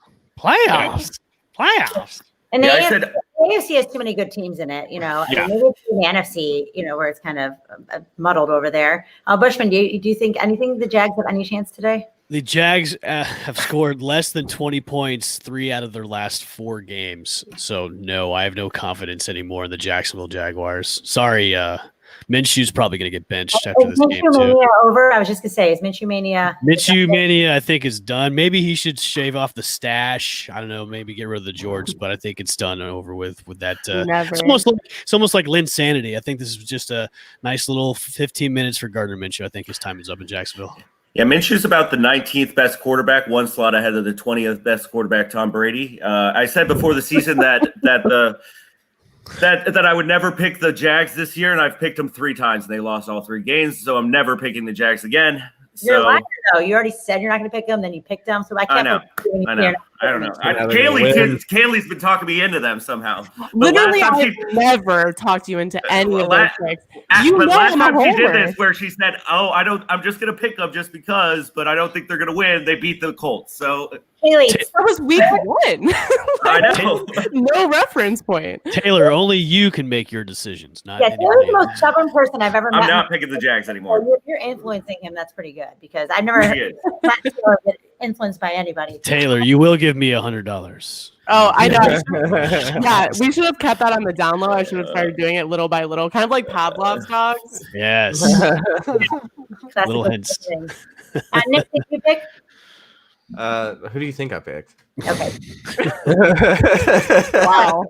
And the AFC has too many good teams in it, maybe it's the NFC, where it's kind of muddled over there. Bushman, do you think the Jags have any chance today? The Jags have scored less than 20 points 3 out of their last 4 games. So, no, I have no confidence anymore in the Jacksonville Jaguars. Sorry, Minshew's probably going to get benched after this game, too. Mania over? I was just going to say, is Minshew Mania? Minshew Mania, I think, is done. Maybe he should shave off the stash. I don't know, maybe get rid of the Jorts, but I think it's done and over with that. It's almost like Linsanity. I think this is just a nice little 15 minutes for Gardner Minshew. I think his time is up in Jacksonville. Yeah, Minshew's about the 19th best quarterback, one slot ahead of the 20th best quarterback, Tom Brady. I said before the season that I would never pick the Jags this year, and I've picked them 3 times, and they lost all 3 games, so I'm never picking the Jags again. You're lying, though. You already said you're not going to pick them, then you picked them, so I can't. I know. I don't know. Kaylee's been talking me into them somehow. Literally, I've never talked you into any of those picks. Last time she did this, where she said, I'm just going to pick them just because, but I don't think they're going to win. They beat the Colts. So Haley, that was week 1. I know. No reference point. Taylor, only you can make your decisions. Not Taylor's the most stubborn person I've ever met. I'm not picking the Jags anymore. Well, you're influencing him. That's pretty good because I've never heard that Taylor get influenced by anybody. Taylor, you will give me $100. Oh, I know. Yeah, we should have kept that on the down low. I should have started doing it little by little, kind of like Pavlov's dogs. Yes. Little hints. Nick, did you pick? Who do you think I picked? Okay. Wow.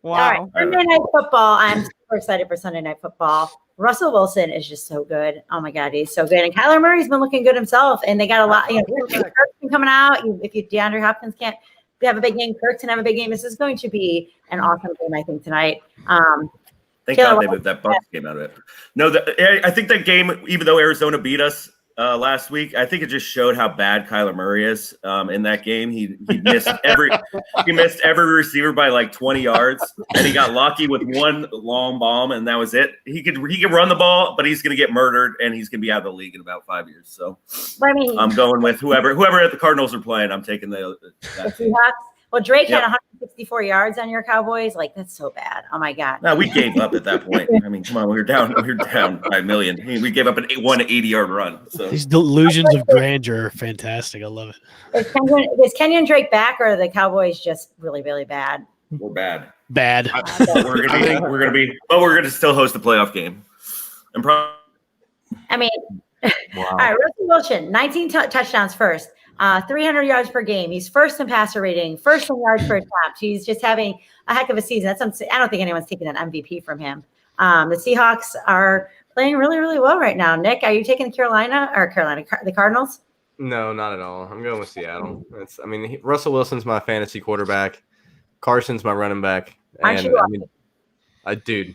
All right. Sunday Night Football. I'm super excited for Sunday Night Football. Russell Wilson is just so good. Oh my God, he's so good. And Kyler Murray's been looking good himself. And they got a lot. Kirk's been coming out. If DeAndre Hopkins can't have a big game, Kirk can have a big game. This is going to be an awesome game, I think, tonight. Thank God they moved that Bucs game out of it. No, I think that game, even though Arizona beat us last week, I think it just showed how bad Kyler Murray is in that game. He missed every receiver by like 20 yards, and he got lucky with one long bomb, and that was it. He could run the ball, but he's going to get murdered, and he's going to be out of the league in about 5 years. So I'm going with whoever at the Cardinals are playing. I'm taking the Seahawks. Well, Drake had 164 yards on your Cowboys. Like, that's so bad. Oh my God. No, we gave up at that point. I mean, come on, we were down by a million. I mean, we gave up an 180-yard run. So these delusions of grandeur are fantastic. I love it. Is Kenyon Drake back, or are the Cowboys just really, really bad? We're bad. Bad. We're gonna still host the playoff game. Wow. All right, Russell Wilson, 19 touchdowns first. 300 yards per game. He's first in passer rating, first in yards per attempt. He's just having a heck of a season. I don't think anyone's taking an MVP from him. The Seahawks are playing really, really well right now. Nick, are you taking the Cardinals? No, not at all. I'm going with Seattle. Russell Wilson's my fantasy quarterback. Carson's my running back. Aren't you?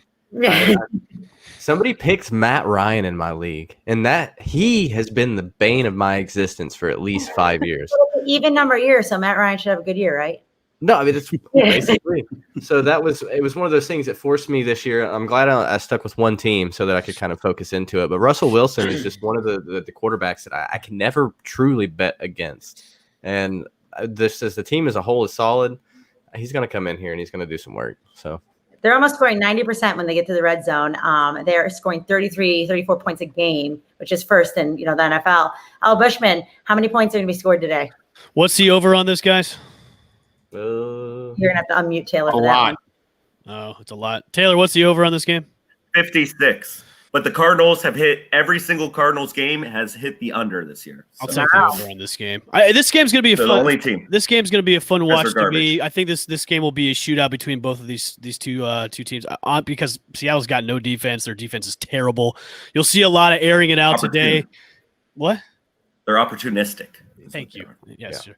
Somebody picked Matt Ryan in my league, and that he has been the bane of my existence for at least 5 years. Even number of years, so Matt Ryan should have a good year, right? No, it's basically. So it was one of those things that forced me this year. I'm glad I stuck with one team so that I could kind of focus into it. But Russell Wilson is just one of the quarterbacks that I can never truly bet against. And this, as the team as a whole is solid. he's going to come in here and he's going to do some work. So they're almost scoring 90% when they get to the red zone. They're scoring 33, 34 points a game, which is first in the NFL. Al Bushman, how many points are going to be scored today? What's the over on this, guys? You're going to have to unmute Taylor for A that lot. one. Oh, it's a lot. Taylor, what's the over on this game? 56. But the Cardinals have hit every single Cardinals game has hit the under this year. I'll take the over on this game. This game's going to be the only team. This game's going to be a fun watch to garbage. me. I think this game will be a shootout between both of these two teams because Seattle's got no defense. Their defense is terrible. You'll see a lot of airing it out today. What? They're opportunistic. Thank you. Yes, sir.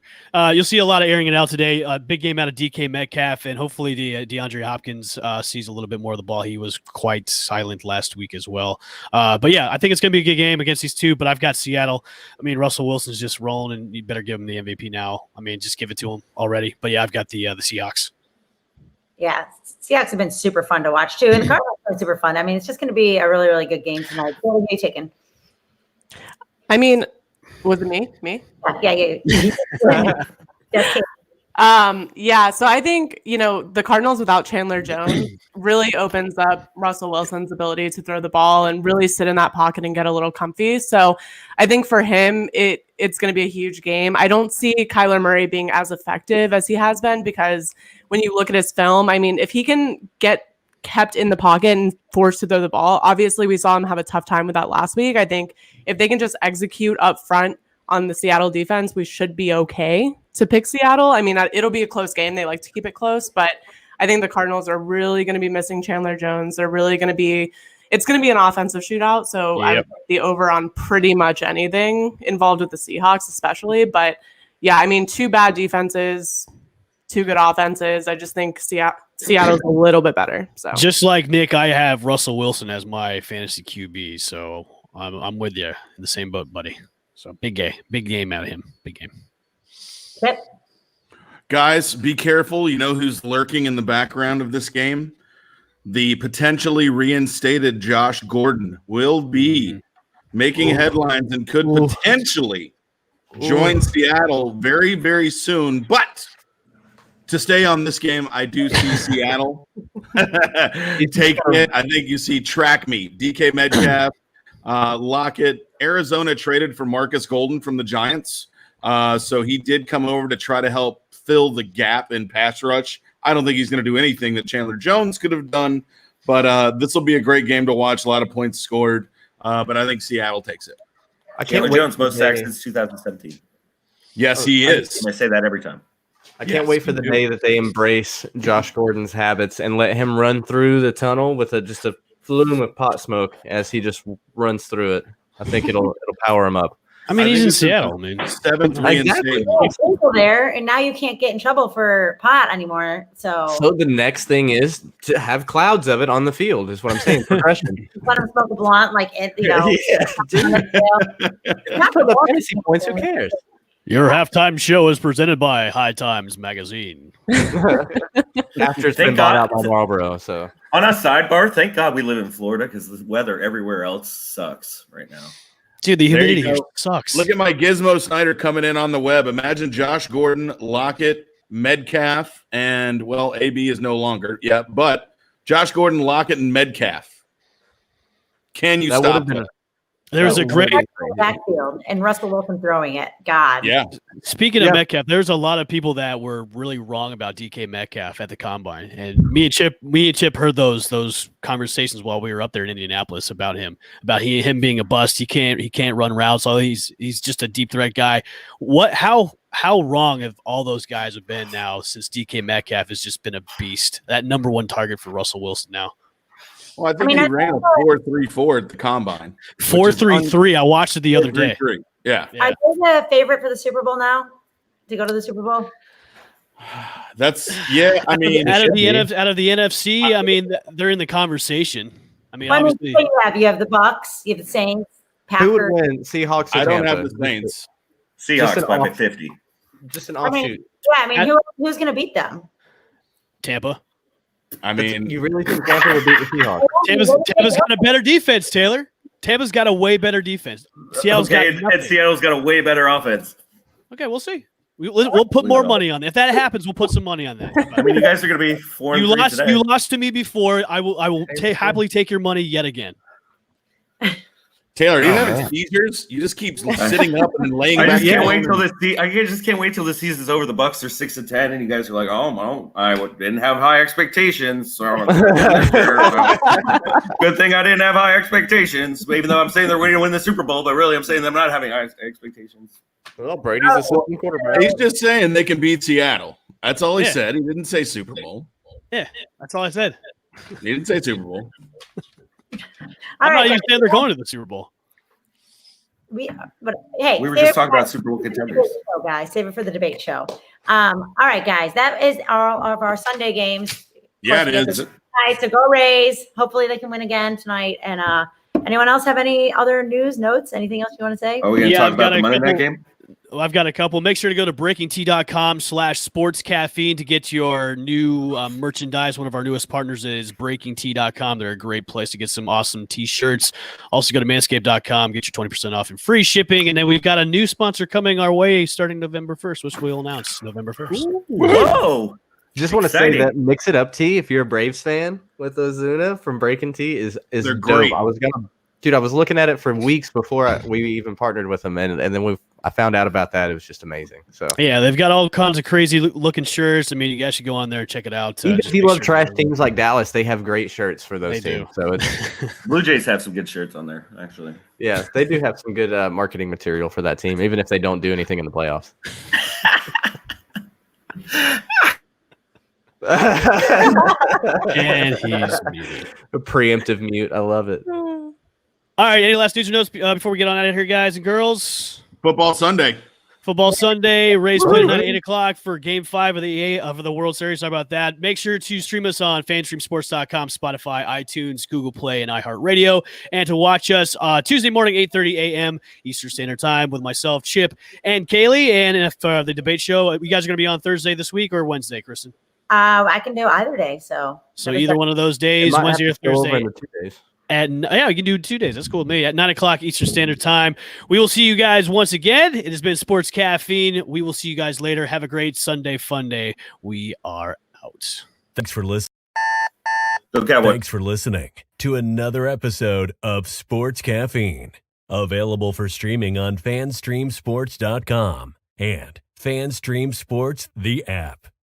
You'll see a lot of airing it out today. A big game out of DK Metcalf, and hopefully DeAndre Hopkins sees a little bit more of the ball. He was quite silent last week as well. But yeah, I think it's going to be a good game against these two. But I've got Seattle. I mean, Russell Wilson's just rolling, and you better give him the MVP now. I mean, just give it to him already. But yeah, I've got the Seahawks. Yeah, Seahawks have been super fun to watch too, and the Cardinals have been super fun. I mean, it's just going to be a really, really good game tonight. What are you taking? I mean, was it me? Yeah. Yeah, so I think, the Cardinals without Chandler Jones really opens up Russell Wilson's ability to throw the ball and really sit in that pocket and get a little comfy. So I think for him, it's going to be a huge game. I don't see Kyler Murray being as effective as he has been because when you look at his film, I mean, if he can get kept in the pocket and forced to throw the ball, obviously we saw him have a tough time with that last week. I think if they can just execute up front on the Seattle defense, we should be okay to pick Seattle. I mean, it'll be a close game. They like to keep it close, but I think the Cardinals are really going to be missing Chandler Jones. They're really going to be – it's going to be an offensive shootout, so I would put the over on pretty much anything involved with the Seahawks especially. But, yeah, I mean, two bad defenses, two good offenses. I just think Seattle's a little bit better. So just like Nick, I have Russell Wilson as my fantasy QB, so I'm with you in the same boat, buddy. So big game out of him. Big game. Yep. Guys, be careful. You know who's lurking in the background of this game? The potentially reinstated Josh Gordon will be making headlines and could potentially join Seattle very, very soon. But to stay on this game, I do see Seattle taking it. I think you see Track Me, DK Metcalf, Lockett. Arizona traded for Marcus Golden from the Giants. So he did come over to try to help fill the gap in pass rush. I don't think he's going to do anything that Chandler Jones could have done, but this will be a great game to watch. A lot of points scored, but I think Seattle takes it. Chandler Jones most sacks since 2017. Yes, he is. I say that every time. I can't wait for the day that they embrace Josh Gordon's habits and let him run through the tunnel with just a flume of pot smoke as he just runs through it. I think it'll power him up. I mean, he's in Seattle, man. 7th reinstatement. People there, and now you can't get in trouble for pot anymore. So the next thing is to have clouds of it on the field. Is what I'm saying. Progression. Let him smoke a blunt, For the fantasy points, who cares? Your halftime show is presented by High Times Magazine. After it's been bought out by Marlboro. So on a sidebar, thank God we live in Florida because the weather everywhere else sucks right now. Dude, the humidity here sucks. Look at my Gizmo Snyder coming in on the web. Imagine Josh Gordon, Lockett, Metcalf, and, well, AB is no longer. Yeah, but Josh Gordon, Lockett, and Metcalf. Can you stop that? There's a great backfield and Russell Wilson throwing it. God. Yeah. Speaking of Metcalf, there's a lot of people that were really wrong about DK Metcalf at the combine, and me and Chip heard those conversations while we were up there in Indianapolis about him being a bust. He can't run routes. He's just a deep threat guy. How wrong have all those guys have been now since DK Metcalf has just been a beast, that number one target for Russell Wilson now. Well, I think he ran a 4.34 at the combine. 4.33. I watched it the other day. Yeah. Are they the favorite for the Super Bowl now? To go to the Super Bowl? I mean, out of the NFC, I mean, they're in the conversation. I mean, obviously, you have the Bucks, you have the Saints, Packers. Who would win? Seahawks or I don't Tampa? have the Saints. Seahawks by 50. Just an offshoot. Who's going to beat them? Tampa. I mean, you really think Tampa would beat the Seahawks? Tampa's got a better defense, Taylor. Tampa's got a way better defense. Seattle's got a way better offense. Okay, we'll see. We'll put more money on that. If that happens, we'll put some money on that. I mean, you guys are going to be 4-3 today. You lost to me before. I will happily take your money yet again. Taylor, you have seizures. You just keep sitting up and laying back. I just can't wait till the season's over. The Bucks are 6-10, and you guys are like, "Oh, well, I didn't have high expectations." So good thing I didn't have high expectations. Even though I'm saying they're going to win the Super Bowl, but really, I'm saying they're not having high expectations. Well, Brady's a second quarterback. He's just saying they can beat Seattle. That's all he said. He didn't say Super Bowl. Yeah, that's all I said. He didn't say Super Bowl. I'm not even saying they're going to the Super Bowl. We were just talking about Super Bowl contenders. Guys, save it for the debate show. All right, guys, that is all of our Sunday games. Yeah, it is. So go Rays. Hopefully they can win again tonight. And anyone else have any other news, notes, anything else you want to say? Are we going to talk about the Monday night game? I've got a couple. Make sure to go to breakingt.com/sportscaffeine to get your new merchandise. One of our newest partners is breakingt.com. They're a great place to get some awesome t-shirts. Also go to manscaped.com, get your 20% off and free shipping. And then we've got a new sponsor coming our way starting November 1st, which we'll announce November 1st. Whoa. Just want to say that Mix It Up Tea, if you're a Braves fan with Ozuna from Breaking Tea, is dope. Great. I was looking at it for weeks before we even partnered with them, and then I found out about that. It was just amazing. So yeah, they've got all kinds of crazy looking shirts. I mean, you guys should go on there and check it out. Even if you love trash teams like Dallas, they have great shirts for those teams. So it's Blue Jays have some good shirts on there, actually. Yeah, they do have some good marketing material for that team, even if they don't do anything in the playoffs. And he's muted. A preemptive mute. I love it. All right. Any last news or notes before we get on out of here, guys and girls? Football Sunday. Rays play tonight at 8 o'clock for Game 5 of the World Series. Sorry about that. Make sure to stream us on fanstreamsports.com, Spotify, iTunes, Google Play, and iHeartRadio. And to watch us Tuesday morning, 8:30 a.m. Eastern Standard Time with myself, Chip, and Kaylee. And if the debate show, you guys are going to be on Thursday this week or Wednesday, Kristen? I can do either day. So either one of those days, Wednesday or Thursday. In 2 days. We can do 2 days. That's cool with me. At 9 o'clock Eastern Standard Time. We will see you guys once again. It has been Sports Caffeine. We will see you guys later. Have a great Sunday fun day. We are out. Thanks for listening. Okay, Thanks for listening to another episode of Sports Caffeine. Available for streaming on fanstreamsports.com and FanStream Sports, the app.